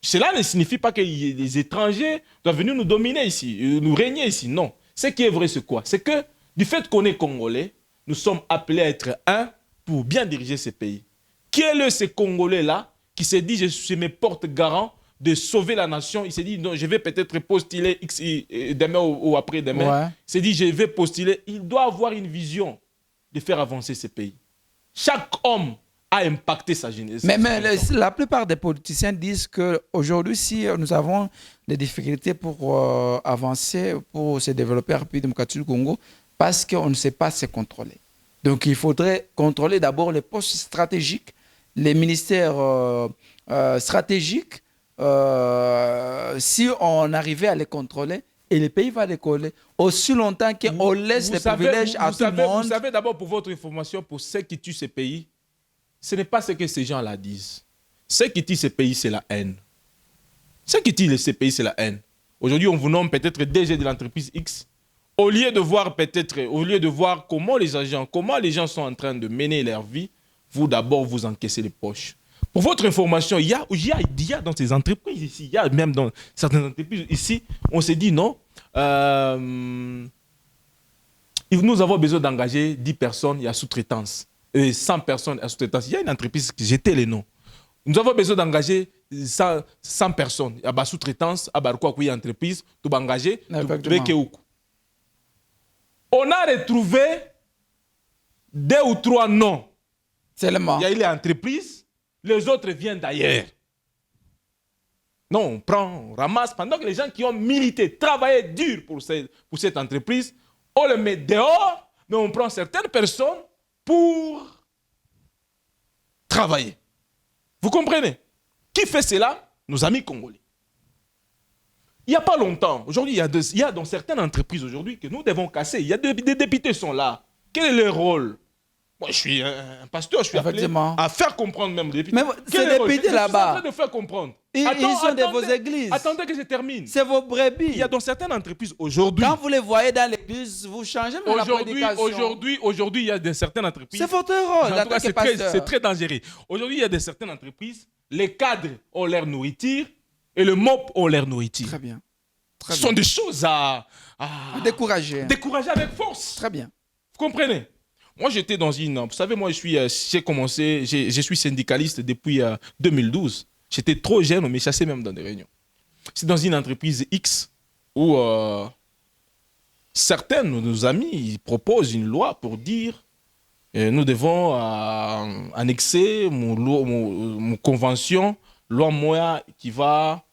Cela ne signifie pas que les étrangers doivent venir nous dominer ici, nous régner ici. Non. Ce qui est vrai, c'est quoi? C'est que du fait qu'on est Congolais, nous sommes appelés à être un pour bien diriger ces pays. Qui est ce Congolais-là qui s'est dit, je me porte garant de sauver la nation? Il s'est dit, non, je vais peut-être postuler demain ou après-demain. Ouais. Il s'est dit, je vais postuler. Il doit avoir une vision de faire avancer ces pays. Chaque homme a impacté sa jeunesse. Mais la plupart des politiciens disent qu'aujourd'hui, si nous avons des difficultés pour avancer, pour se développer rapidement au Congo, parce qu'on ne sait pas se contrôler. Donc, il faudrait contrôler d'abord les postes stratégiques, les ministères stratégiques. Si on arrivait à les contrôler, et le pays va décoller aussi longtemps qu'on laisse les privilèges à tout le monde. Vous savez d'abord, pour votre information, pour ceux qui tuent ces pays, ce n'est pas ce que ces gens-là disent. Ce qui tue ces pays, c'est la haine. Ce qui tue ces pays, c'est la haine. Aujourd'hui, on vous nomme peut-être DG de l'entreprise X. Au lieu de voir comment les gens sont en train de mener leur vie, vous d'abord vous encaissez les poches. Pour votre information, il y a dans ces entreprises ici, il y a même dans certaines entreprises ici, on s'est dit non, nous avons besoin d'engager 10 personnes, il y a sous-traitance. 100 personnes à sous-traitance. Il y a une entreprise qui jetait les noms. Nous avons besoin d'engager 100 personnes. Il y a sous-traitance, il y a une entreprise, tout engager. On a retrouvé 2 ou 3 noms. Seulement. Il y a eu les entreprises, les autres viennent d'ailleurs. Non, on prend, on ramasse. Pendant que les gens qui ont milité, travaillé dur pour cette entreprise, on les met dehors, mais on prend certaines personnes pour travailler. Vous comprenez? Qui fait cela? Nos amis congolais. Il n'y a pas longtemps, aujourd'hui, il y a dans certaines entreprises aujourd'hui que nous devons casser. Il y a des députés qui sont là. Quel est leur rôle? Moi, je suis un pasteur, je suis appelé à faire comprendre même les députés. Mais ces députés là-bas, je suis en train de faire comprendre. Ils sont de vos églises. Attendez que je termine. C'est vos brebis. Il y a dans certaines entreprises aujourd'hui. Quand vous les voyez dans l'église, vous changez même la prédication. Aujourd'hui, il y a dans certaines entreprises. C'est votre rôle. En tout cas, c'est très dangereux. Aujourd'hui, il y a dans certaines entreprises, les cadres ont leur nourriture et le MOP ont leur nourriture. Très bien. Ce sont des choses à décourager. Décourager avec force. Très bien. Vous comprenez? Moi, j'étais dans une... Vous savez, moi, je suis syndicaliste depuis 2012. J'étais trop jeune, on me chassait même dans des réunions. C'est dans une entreprise X où certains de nos amis ils proposent une loi pour dire nous devons annexer mon convention, loi moya qui sera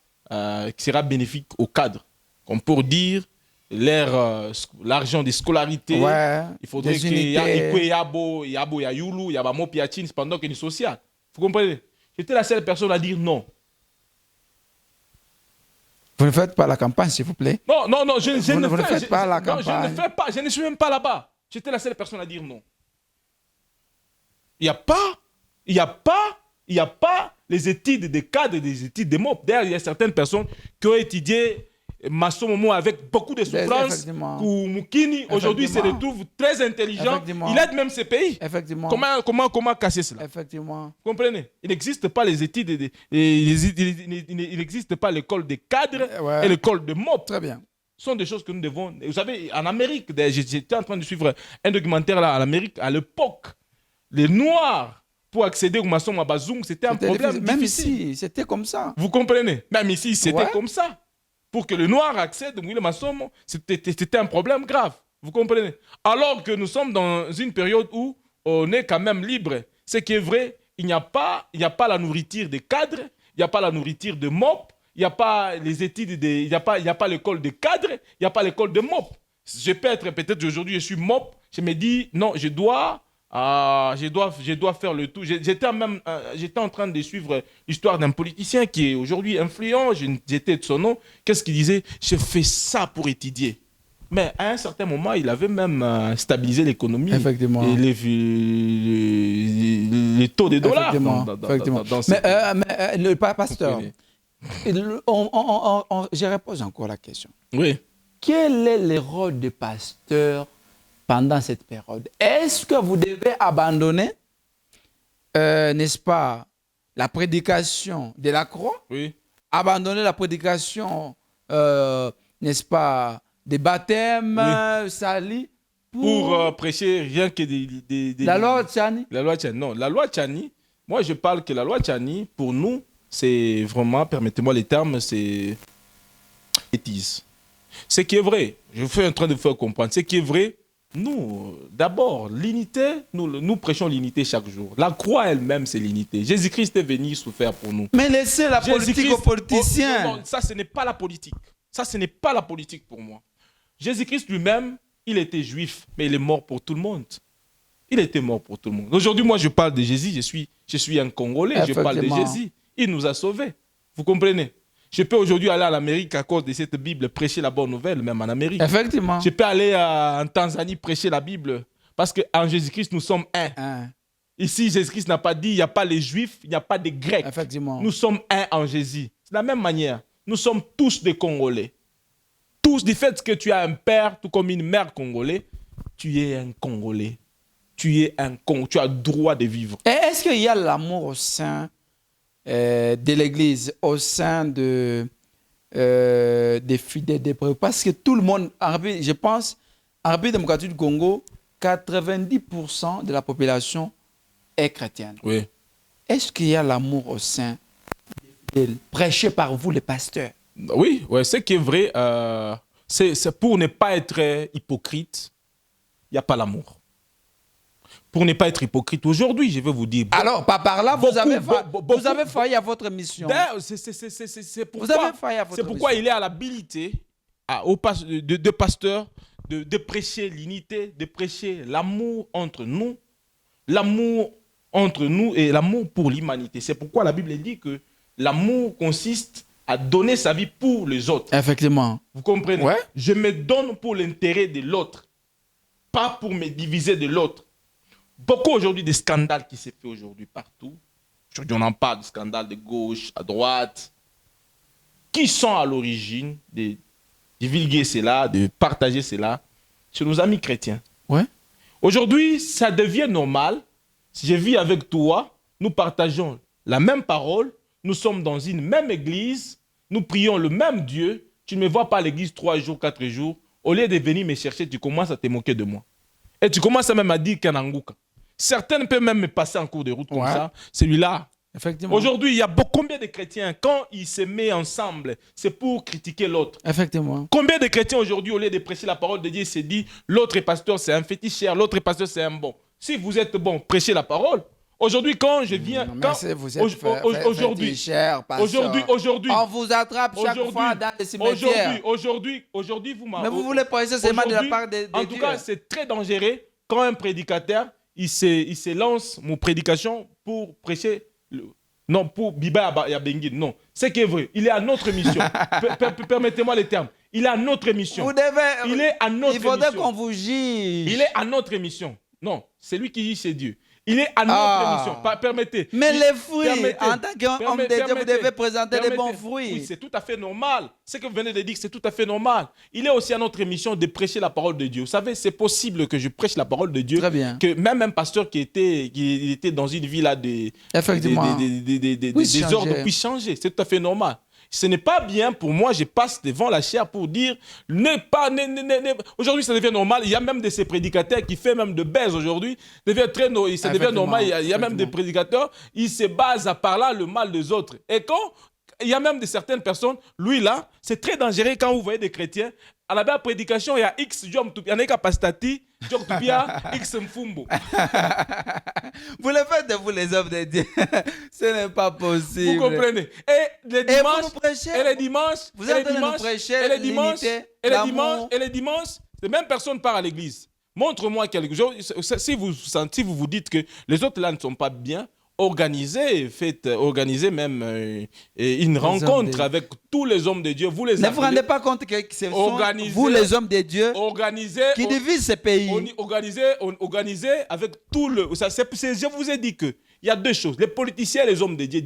bénéfique au cadre. Comme pour dire l'argent des scolarités, il faudrait qu'il y ait pendant qu'il y ait social. Vous comprenez? J'étais la seule personne à dire non. Vous ne faites pas la campagne, s'il vous plaît? Non, je ne fais pas la campagne. Je ne fais pas, je ne suis même pas là-bas. J'étais la seule personne à dire non. Il n'y a pas les études des cadres, des études des MOP. D'ailleurs, il y a certaines personnes qui ont étudié Massomomo avec beaucoup de souffrance. Moukini, aujourd'hui, se retrouve très intelligent. Il aide même ces pays. Effectivement. Comment casser cela? Effectivement. Vous comprenez? Il n'existe pas les études, il n'existe pas l'école des cadres et l'école de MOP. Très bien. Ce sont des choses que nous devons... Vous savez, en Amérique, j'étais en train de suivre un documentaire là en Amérique, à l'époque, les Noirs, pour accéder au maçon à Bazoum, c'était un problème même difficile. ici, c'était comme ça. Vous comprenez? Même ici, c'était comme ça. Pour que le noir accède au maçon, c'était un problème grave. Vous comprenez? Alors que nous sommes dans une période où on est quand même libre. Ce qui est vrai, il n'y a pas la nourriture des cadres, il n'y a pas la nourriture de MOP, il n'y a pas les études, il n'y a pas l'école des cadres, il n'y a pas l'école de MOP. Je peux être, peut-être aujourd'hui je suis MOP, je me dis non, je dois faire le tout. J'étais en train de suivre l'histoire d'un politicien qui est aujourd'hui influent. J'étais de son nom. Qu'est-ce qu'il disait? Je fais ça pour étudier. Mais à un certain moment, il avait même stabilisé l'économie. Effectivement. Et les taux des dollars. Mais le pasteur, je repose encore la question. Oui. Quel est le rôle du pasteur pendant cette période? Est-ce que vous devez abandonner, n'est-ce pas, la prédication de la croix? Oui. Abandonner la prédication, n'est-ce pas, des baptêmes salis pour prêcher rien que la loi Tchani? La loi Tchani. Non, la loi Tchani, moi je parle que la loi Tchani, pour nous, c'est vraiment, permettez-moi les termes, c'est bêtise. Ce qui est vrai, je suis en train de vous faire comprendre, ce qui est vrai, nous, d'abord, l'unité, nous prêchons l'unité chaque jour. La croix elle-même, c'est l'unité. Jésus-Christ est venu souffrir pour nous. Mais laissez la politique aux politiciens. Non, ça, ce n'est pas la politique. Ça, ce n'est pas la politique pour moi. Jésus-Christ lui-même, il était juif, mais il est mort pour tout le monde. Il était mort pour tout le monde. Aujourd'hui, moi, je parle de Jésus, je suis un Congolais, je parle de Jésus. Il nous a sauvés. Vous comprenez? Je peux aujourd'hui aller en Amérique à cause de cette Bible, prêcher la bonne nouvelle, même en Amérique. Effectivement. Je peux aller en Tanzanie prêcher la Bible, parce qu'en Jésus-Christ, nous sommes un. Ici, Jésus-Christ n'a pas dit, il n'y a pas les Juifs, il n'y a pas de Grecs. Effectivement. Nous sommes un en Jésus. C'est de la même manière. Nous sommes tous des Congolais. Tous, du fait que tu as un père, tout comme une mère congolais, tu es un Congolais. Tu as droit de vivre. Et est-ce qu'il y a l'amour au sein de l'Église, au sein des fidèles, des prêtres? Parce que tout le monde, je pense, en République démocratique du Congo, 90% de la population est chrétienne. Oui. Est-ce qu'il y a l'amour au sein des fidèles, prêché par vous, les pasteurs? Oui, ce qui est vrai, c'est pour ne pas être hypocrite, il n'y a pas l'amour. Pour ne pas être hypocrite, aujourd'hui, je vais vous dire... Alors, par là, vous avez failli à votre mission. C'est pourquoi il est à l'habilité de pasteurs de prêcher l'unité, de prêcher l'amour entre nous et l'amour pour l'humanité. C'est pourquoi la Bible dit que l'amour consiste à donner sa vie pour les autres. Effectivement. Vous comprenez? Ouais. Je me donne pour l'intérêt de l'autre, pas pour me diviser de l'autre. Beaucoup aujourd'hui de scandales qui se fait aujourd'hui partout. Aujourd'hui, on en parle de scandales de gauche, à droite, qui sont à l'origine de divulguer cela, de partager cela chez nos amis chrétiens. Ouais. Aujourd'hui, ça devient normal. Si je vis avec toi, nous partageons la même parole, nous sommes dans une même église, nous prions le même Dieu. Tu ne me vois pas à l'église 3 jours, 4 jours. Au lieu de venir me chercher, tu commences à te moquer de moi. Et tu commences même à dire Kanangouka. Certains peuvent même me passer en cours de route comme ça. Celui-là. Effectivement. Aujourd'hui, il y a combien de chrétiens, quand ils se mettent ensemble, c'est pour critiquer l'autre. Effectivement. Combien de chrétiens aujourd'hui, au lieu de prêcher la parole de Dieu, se disent l'autre pasteur, c'est un féticheur, l'autre pasteur, c'est un bon. Si vous êtes bon, prêchez la parole. Aujourd'hui, quand je viens... Aujourd'hui, on vous attrape chaque fois dans les cimetières. Aujourd'hui, vous m'avez... Mais vous voulez prêcher seulement de la part de Dieu. En tout cas, c'est très dangereux quand un prédicateur, il se lance mon prédication pour prêcher... Non, pour Biba Yabengi, non. C'est qui est vrai. Il est à notre mission. Permettez-moi les termes. Il est à notre mission. Il est à notre mission. Il faudrait qu'on vous juge. Il est à notre mission. Non, c'est lui qui juge, c'est Dieu. Il est à notre mission. Permettez. Mais les fruits, en tant qu'homme de Dieu, vous devez présenter les bons fruits. Oui, c'est tout à fait normal. Ce que vous venez de dire, c'est tout à fait normal. Il est aussi à notre mission de prêcher la parole de Dieu. Vous savez, c'est possible que je prêche la parole de Dieu. Très bien. Que même un pasteur qui était dans une vie là des ordres puisse changer. C'est tout à fait normal. Ce n'est pas bien pour moi, je passe devant la chair pour dire aujourd'hui ça devient normal. Il y a même de ces prédicateurs qui font même de baise aujourd'hui. Ça devient normal. Il y a même des prédicateurs, ils se basent à parler le mal des autres. Et quand il y a même de certaines personnes, lui là, c'est très dangereux quand vous voyez des chrétiens. À la belle prédication, il y a X, il y en a qui pastati, X Mfumbo. Vous le faites de vous les hommes de Dieu. Ce n'est pas possible. Vous comprenez? Et les dimanches, vous êtes en train de prêcher l'unité, les dimanches, les mêmes personnes partent à l'église. Montre-moi quelque chose. Si vous vous dites que les autres là ne sont pas bien, organisez même une rencontre avec tous les hommes de Dieu. Vous les ne vous rendez pas compte que ce sont vous les hommes de Dieu qui divisent ce pays. Organisez avec tout le... je vous ai dit qu'il y a deux choses. Les politiciens et les hommes de Dieu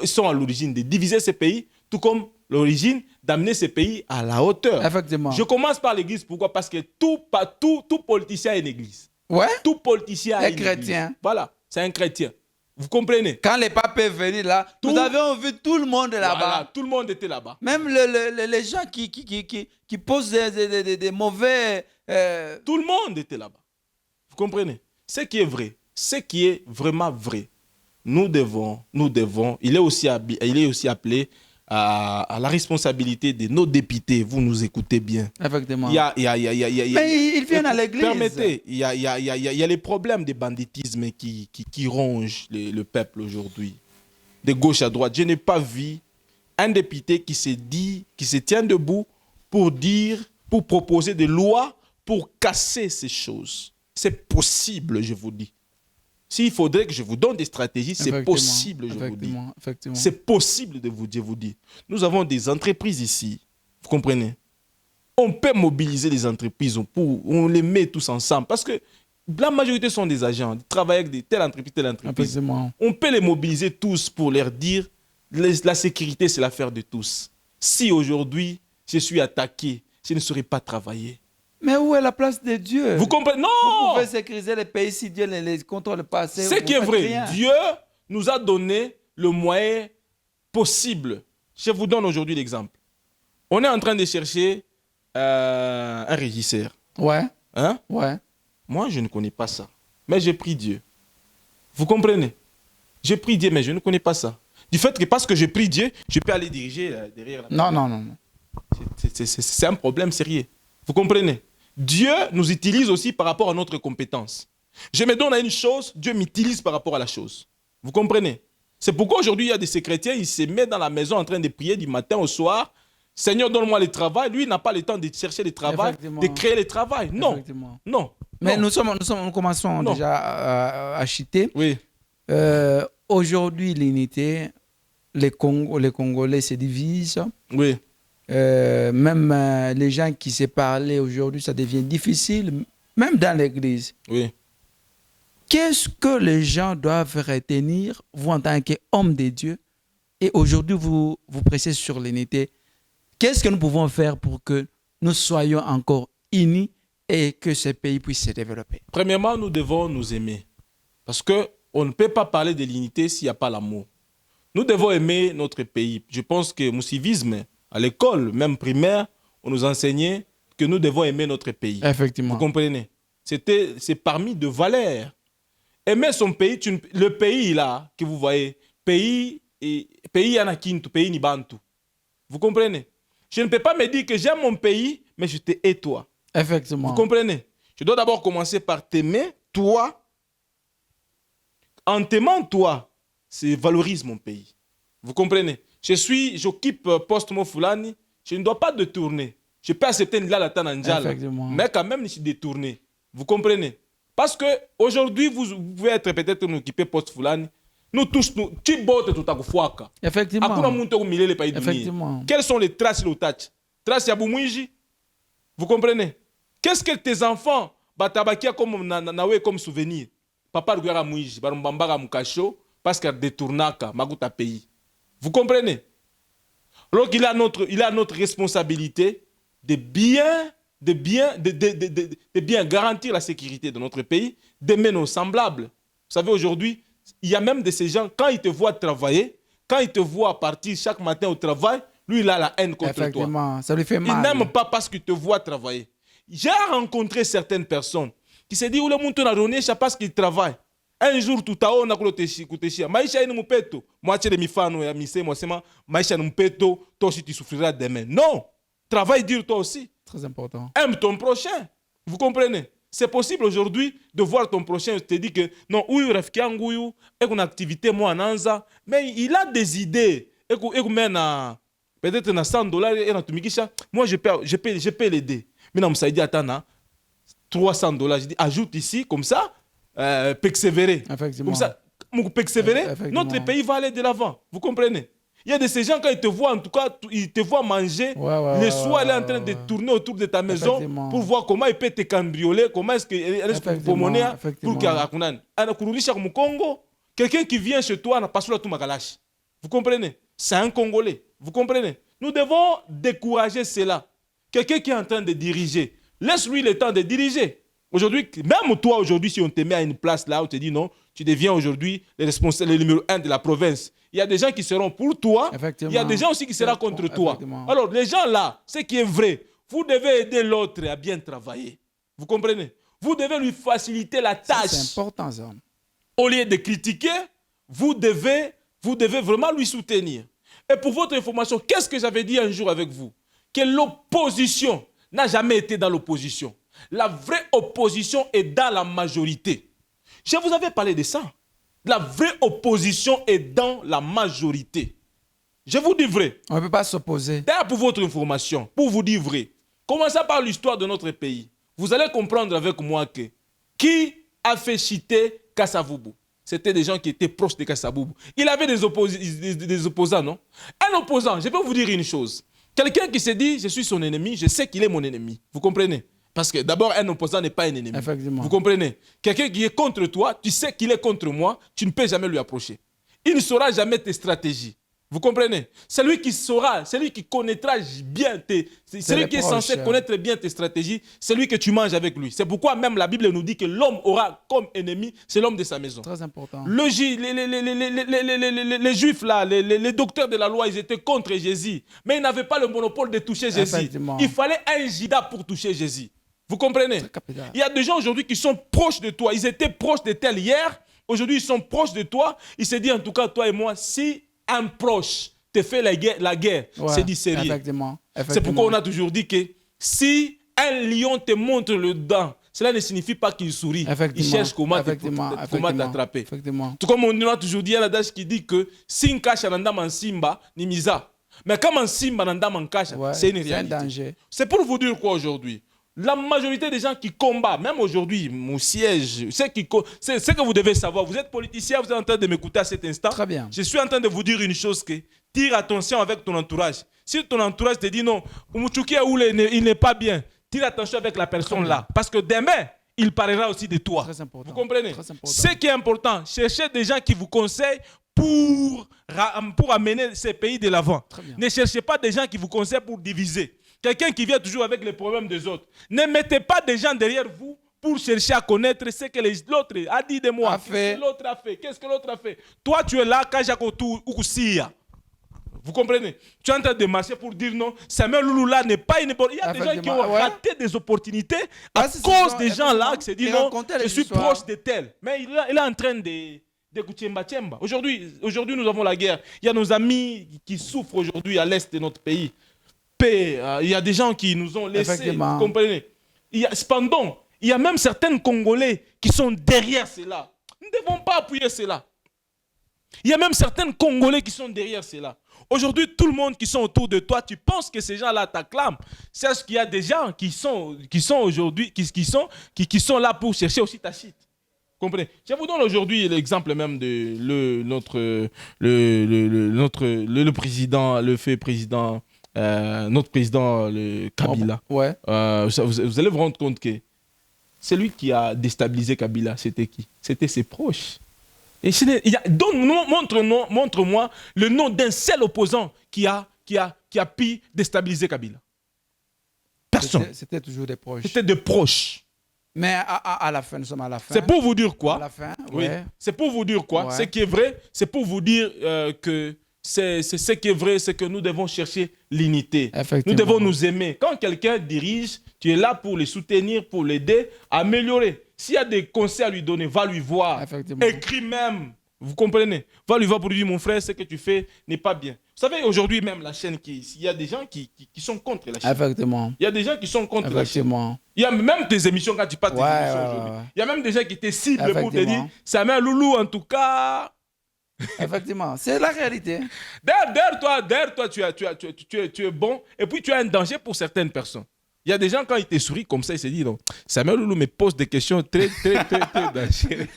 sont à l'origine de diviser ce pays, tout comme l'origine d'amener ce pays à la hauteur. Effectivement. Je commence par l'église. Pourquoi? Parce que tout politicien a une église. Ouais. Tout politicien a une chrétien. Église. Voilà. C'est un chrétien. Vous comprenez? Quand les papes est venu là, nous avions vu tout le monde là-bas. Voilà, tout le monde était là-bas. Même les gens qui posent des mauvais... Tout le monde était là-bas. Vous comprenez? Ce qui est vrai, ce qui est vraiment vrai, nous devons, il est aussi appelé à la responsabilité de nos députés. Vous nous écoutez bien. Effectivement. Mais ils viennent à l'église. Permettez, il y a les problèmes de banditisme qui rongent le peuple aujourd'hui. De gauche à droite. Je n'ai pas vu un député qui se tient debout pour proposer des lois pour casser ces choses. C'est possible, je vous dis. S'il faudrait que je vous donne des stratégies, c'est possible, je vous dis. C'est possible de vous dire. Nous avons des entreprises ici, vous comprenez? On peut mobiliser les entreprises, on les met tous ensemble. Parce que La majorité sont des agents, ils travaillent avec telle entreprise, telle entreprise. Effectivement. On peut les mobiliser tous pour leur dire la sécurité, c'est l'affaire de tous. Si aujourd'hui, je suis attaqué, je ne saurais pas travailler. Mais où est la place de Dieu? Vous comprenez? Non! Vous pouvez sécuriser les pays si Dieu ne les contrôle pas. Ce qui est vrai, Dieu nous a donné le moyen possible. Je vous donne aujourd'hui l'exemple. On est en train de chercher un régisseur. Ouais. Hein? Ouais. Moi, je ne connais pas ça. Mais j'ai pris Dieu. Vous comprenez? J'ai pris Dieu, mais je ne connais pas ça. Du fait que parce que j'ai pris Dieu, je peux aller diriger derrière la Non, non, non, non. C'est un problème sérieux. Vous comprenez? Dieu nous utilise aussi par rapport à notre compétence. Je me donne à une chose, Dieu m'utilise par rapport à la chose. Vous comprenez? C'est pourquoi aujourd'hui, il y a des chrétiens, ils se mettent dans la maison en train de prier du matin au soir. Seigneur, donne-moi le travail. Lui, il n'a pas le temps de chercher le travail, de créer le travail. Non. Non. Mais non. nous commençons déjà à chuter. Oui. Aujourd'hui, l'unité, les Congolais se divisent. Oui. Même les gens qui se parlaient aujourd'hui, ça devient difficile, même dans l'église. Oui. Qu'est-ce que les gens doivent retenir, vous en tant qu'homme de Dieu, et aujourd'hui vous pressez sur l'unité? Qu'est-ce que nous pouvons faire pour que nous soyons encore unis et que ce pays puisse se développer? Premièrement, nous devons nous aimer. Parce qu'on ne peut pas parler de l'unité s'il n'y a pas l'amour. Nous devons aimer notre pays. Je pense que mon civisme, à l'école, même primaire, on nous enseignait que nous devons aimer notre pays. Effectivement. Vous comprenez? C'est parmi de valeurs. Aimer son pays, le pays là, que vous voyez, pays Yanakintu, pays Nibantu. Vous comprenez? Je ne peux pas me dire que j'aime mon pays, mais je te hais toi. Effectivement. Vous comprenez? Je dois d'abord commencer par t'aimer, toi. En t'aimant, toi, c'est valorise mon pays. Vous comprenez? J'occupe poste Mofulani, je ne dois pas détourner. Je peux accepter la Tananjala, mais quand même, je suis détourné. Vous comprenez? Parce qu'aujourd'hui, vous pouvez être peut-être nous occuper poste Fulani. Nous tous, tu bottes tout à coup. Effectivement. Quelles sont les traces de l'otage? Traces Yaboumouiji? Vous comprenez? Qu'est-ce que tes enfants batabakia comme souvenir? Papa Rugara Mouiji, Barumbambara Mukacho, parce qu'il détournaka, Maguta pays. Vous comprenez? Alors qu'il a notre responsabilité de bien garantir la sécurité de notre pays, d'aimer nos semblables. Vous savez, aujourd'hui, il y a même de ces gens, quand ils te voient travailler, quand ils te voient partir chaque matin au travail, lui, il a la haine contre toi. Effectivement, ça lui fait mal. Il n'aime pas parce qu'il te voit travailler. J'ai rencontré certaines personnes qui se disent, ou le monde a donné, c'est parce qu'il travaille. Un jour, tout à l'heure, on a coulé maisha ina mupeto. Moi, tu es mifano ya mise, moi, c'est maisha mupeto, toi aussi, tu souffriras demain. Non! Travaille dur, toi aussi. Très important. Aime ton prochain. Vous comprenez? C'est possible aujourd'hui de voir ton prochain te dire que non, ou rafiki yangu yu, et une activité moi en anza, mais il a des idées. Et peut-être na $100 et na tumikisha, moi je peux l'aider. Mais non, ça dit attends, $300, je dis ajoute ici comme ça, persévérer. Effectivement. Comme ça, persévérer, notre pays va aller de l'avant. Vous comprenez? Il y a de ces gens, quand ils te voient, en tout cas, ils te voient manger. Le soir, il est en train de tourner autour de ta maison pour voir comment il peut te cambrioler, comment est-ce que pour monnaie, pour qu'il y ait quelqu'un qui vient chez toi n'a pas sur tout magalache. Vous comprenez? C'est un Congolais. Vous comprenez? Nous devons décourager cela. Quelqu'un qui est en train de diriger, laisse-lui le temps de diriger. Aujourd'hui, même toi, aujourd'hui, si on te met à une place là où on te dit non, tu deviens aujourd'hui le numéro 1 de la province. Il y a des gens qui seront pour toi. Il y a des gens aussi qui seront contre toi. Alors, les gens là, ce qui est vrai, vous devez aider l'autre à bien travailler. Vous comprenez? Vous devez lui faciliter la tâche. C'est important, ça. Au lieu de critiquer, vous devez vraiment lui soutenir. Et pour votre information, qu'est-ce que j'avais dit un jour avec vous? Que l'opposition n'a jamais été dans l'opposition. La vraie opposition est dans la majorité. Je vous avais parlé de ça. La vraie opposition est dans la majorité. Je vous dis vrai. On ne peut pas s'opposer. D'ailleurs, pour votre information, pour vous dire vrai, commençons par l'histoire de notre pays. Vous allez comprendre avec moi que qui a fait chiter Kassavubu? C'était des gens qui étaient proches de Kassavubu. Il avait des opposants, non? Un opposant, je peux vous dire une chose. Quelqu'un qui se dit, je suis son ennemi, je sais qu'il est mon ennemi. Vous comprenez? Parce que d'abord, un opposant n'est pas un ennemi. Effectivement. Vous comprenez? Quelqu'un qui est contre toi, tu sais qu'il est contre moi, tu ne peux jamais lui approcher. Il ne saura jamais tes stratégies. Vous comprenez? C'est lui qui saura, c'est lui qui connaîtra bien c'est lui qui est censé connaître bien tes stratégies, c'est lui que tu manges avec lui. C'est pourquoi même la Bible nous dit que l'homme aura comme ennemi, c'est l'homme de sa maison. Très important. Les Juifs, là, les docteurs de la loi, ils étaient contre Jésus. Mais ils n'avaient pas le monopole de toucher Jésus. Il fallait un Judas pour toucher Jésus. Vous comprenez? Il y a des gens aujourd'hui qui sont proches de toi. Ils étaient proches de tel hier. Aujourd'hui, ils sont proches de toi. Ils se disent, en tout cas, toi et moi, si un proche te fait la guerre, c'est du sérieux. C'est pourquoi on a toujours dit que si un lion te montre le dent, cela ne signifie pas qu'il sourit. Il cherche comment t'attraper. Tout comme on a toujours dit, il y a l'adage qui dit que si un cache un simba, ni misa. Mais comme un simba un cache, c'est une réalité. C'est pour vous dire quoi aujourd'hui? La majorité des gens qui combattent, même aujourd'hui, mon siège, c'est ce que vous devez savoir. Vous êtes politicien, vous êtes en train de m'écouter à cet instant. Très bien. Je suis en train de vous dire une chose que tire attention avec ton entourage. Si ton entourage te dit non, il n'est pas bien, tire attention avec la personne là. Parce que demain, il parlera aussi de toi. Très important. Vous comprenez? Très important. Ce qui est important, cherchez des gens qui vous conseillent pour amener ces pays de l'avant. Ne cherchez pas des gens qui vous conseillent pour diviser. Quelqu'un qui vient toujours avec les problèmes des autres. Ne mettez pas des gens derrière vous pour chercher à connaître ce que l'autre a dit de moi. Qu'est-ce que l'autre a fait? Qu'est-ce que l'autre a fait? Toi, tu es là, Kajakotou Ukusia. Vous comprenez? Tu es en train de marcher pour dire non, Samuel Loulou là n'est pas une bonne. Il y a des gens qui ont raté des opportunités à cause des gens là qui se disent non, je suis proche de tel. Mais il est en train de Tchemba. Aujourd'hui, nous avons la guerre. Il y a nos amis qui souffrent aujourd'hui à l'est de notre pays. Il y a des gens qui nous ont laissés, vous comprenez? Cependant, il y a même certains Congolais qui sont derrière cela. Nous ne devons pas appuyer cela. Il y a même certains Congolais qui sont derrière cela. Aujourd'hui, tout le monde qui sont autour de toi, tu penses que ces gens-là t'acclament. Sache qu'il y a des gens qui sont aujourd'hui, qui sont là pour chercher aussi ta chute. Comprenez? Je vous donne aujourd'hui l'exemple même de notre président, le fait président. Notre président, le Kabila, vous allez vous rendre compte que celui qui a déstabilisé Kabila, c'était qui? C'était ses proches. Et montre-moi le nom d'un seul opposant qui a pu déstabiliser Kabila. Personne. C'était toujours des proches. C'était des proches. Mais à la fin, nous sommes à la fin. C'est pour vous dire quoi? À la fin, oui. C'est pour vous dire quoi? Ce qui est vrai, c'est pour vous dire que c'est ce qui est vrai, c'est que nous devons chercher l'unité. Nous devons nous aimer. Quand quelqu'un dirige, tu es là pour le soutenir, pour l'aider à améliorer. S'il y a des conseils à lui donner, va lui voir. Écris même. Vous comprenez? Va lui voir pour lui dire, mon frère, ce que tu fais n'est pas bien. Vous savez, aujourd'hui même, la chaîne, il y a des gens qui sont contre la chaîne. Il y a des gens qui sont contre la chaîne. Il y a même des émissions, quand tu passes des émissions aujourd'hui. Il y a même des gens qui te ciblent pour te dire, Samuel Loulou, en tout cas... Effectivement, c'est la réalité. D'ailleurs, toi, tu es bon, et puis tu as un danger pour certaines personnes. Il y a des gens, quand ils te sourient comme ça, ils se disent, non, Samuel Loulou me pose des questions très dangereuses.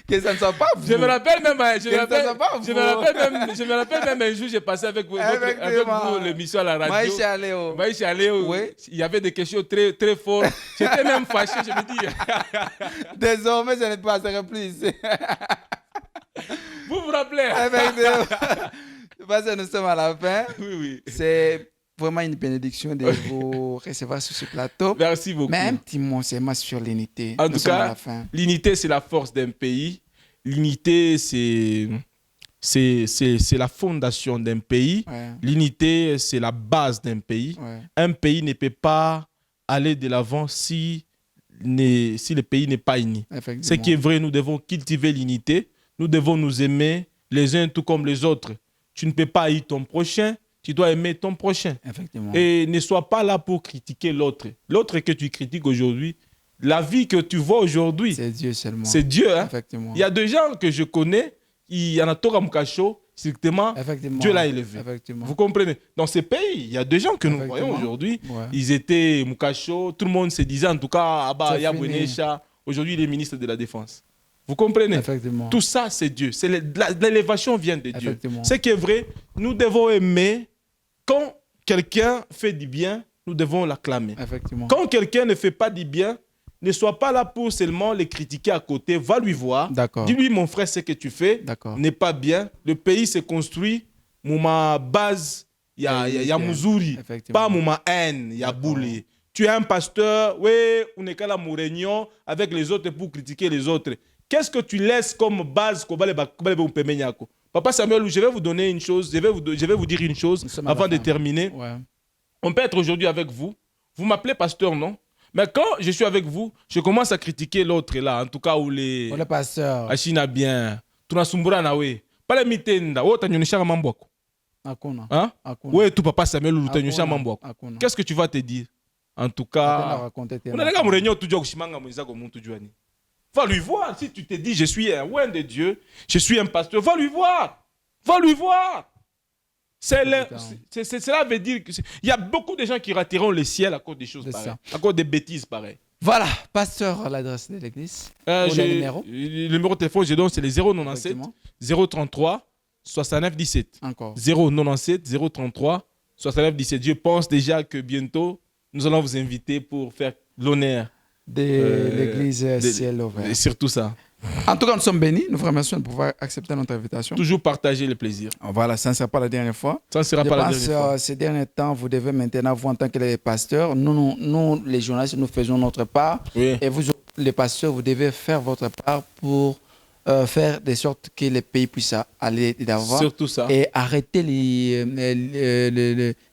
Que ça ne soit pas vous. Je me rappelle même un jour, j'ai passé avec vous l'émission à la radio. Maïcha Aléo. Il y avait des questions très fortes. J'étais même fâché, je me dis. Désormais, je ne passerai plus ici. Vous vous rappelez? Parce que nous sommes à la fin. Oui. C'est vraiment une bénédiction de vous recevoir sur ce plateau. Merci beaucoup. Mais un petit mot seulement sur l'unité. En tout cas, l'unité, c'est la force d'un pays. L'unité, c'est la fondation d'un pays. L'unité, c'est la base d'un pays. Un pays ne peut pas aller de l'avant si le pays n'est pas uni. Ce qui est vrai, nous devons cultiver l'unité. Nous devons nous aimer les uns tout comme les autres. Tu ne peux pas haïr ton prochain, tu dois aimer ton prochain. Et ne sois pas là pour critiquer l'autre. L'autre que tu critiques aujourd'hui, la vie que tu vois aujourd'hui, c'est Dieu seulement. C'est Dieu. Hein? Il y a des gens que je connais, il y en a Tora Mukacho, strictement, Dieu l'a élevé. Vous comprenez? Dans ces pays, il y a des gens que nous voyons aujourd'hui, ils étaient Mukacho, tout le monde se disait en tout cas, Abba Yabouenesha, aujourd'hui il est ministre de la Défense. Vous comprenez? Tout ça, c'est Dieu. L'élévation vient de Dieu. Ce qui est vrai, nous devons aimer. Quand quelqu'un fait du bien, nous devons l'acclamer. Effectivement. Quand quelqu'un ne fait pas du bien, ne sois pas là pour seulement les critiquer à côté. Va lui voir. D'accord. Dis-lui, mon frère, ce que tu fais n'est pas bien. Le pays se construit. Ma base, il y a Mouzouri. Pas ma haine, il y a Boulé. Tu es un pasteur, oui, on est qu'à la réunion avec les autres pour critiquer les autres. Qu'est-ce que tu laisses comme base? Papa Samuel, je vais vous donner une chose, je vais vous dire une chose avant de terminer. Ouais. On peut être aujourd'hui avec vous. Vous m'appelez pasteur, non? Mais quand je suis avec vous, je commence à critiquer l'autre là, en tout cas où les pasteurs. Achina bien. Tunasumbura na we. Pale mitenda, wo tanyonyesha mambo yako. Hakuna. Hein? Hakuna. Ouais, tout papa Samuel ou tanyonyesha mambo yako. Qu'est-ce que tu vas te dire? En tout cas, on a les réunion tu dois kushimanga mwenzako muntu juani. Va lui voir si tu te dis je suis un oint de Dieu, je suis un pasteur, va lui voir. Va lui voir. Cela veut dire qu'il y a beaucoup de gens qui rateront le ciel à cause des choses pareilles, à cause des bêtises pareilles. Voilà, pasteur, l'adresse de l'église. Le numéro de téléphone, je donne, c'est le 097 033 69 17. Encore. 097 033 69 17. Je pense déjà que bientôt, nous allons vous inviter pour faire l'honneur de l'église ciel ouvert. Surtout ça. En tout cas, nous sommes bénis. Nous vous remercions de pouvoir accepter notre invitation. Toujours partager le plaisir. Voilà, ça ne sera pas la dernière fois. Ça ne sera pas la dernière fois. Ces derniers temps, vous devez maintenant, vous en tant que les pasteurs, nous les journalistes, nous faisons notre part. Oui. Et vous, les pasteurs, vous devez faire votre part pour faire de sorte que le pays puisse aller d'avant. Surtout ça. Et arrêter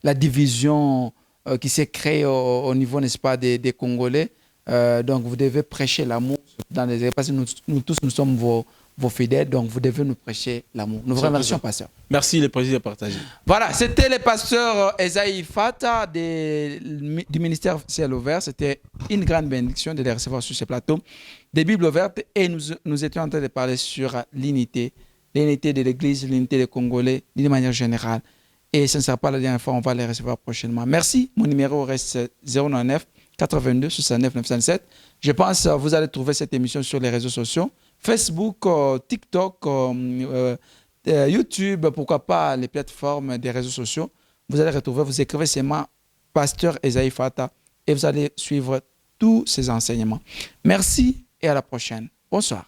la division qui s'est créée au niveau, n'est-ce pas, des Congolais. Donc, vous devez prêcher l'amour dans les parce que nous tous, nous sommes vos fidèles, donc vous devez nous prêcher l'amour. Nous vous remercions, pasteur. Merci, le président partagé. Voilà, c'était le pasteur Esaïe Fata du ministère Ciel Ouvert. C'était une grande bénédiction de les recevoir sur ce plateau des Bibles ouvertes et nous étions en train de parler sur l'unité de l'Église, l'unité des Congolais d'une manière générale. Et ce ne sera pas la dernière fois, on va les recevoir prochainement. Merci, mon numéro reste 099 82 69 907. Je pense que vous allez trouver cette émission sur les réseaux sociaux. Facebook, TikTok, YouTube, pourquoi pas les plateformes des réseaux sociaux. Vous allez retrouver, vous écrivez seulement Pasteur Esaïe Fata et vous allez suivre tous ces enseignements. Merci et à la prochaine. Bonsoir.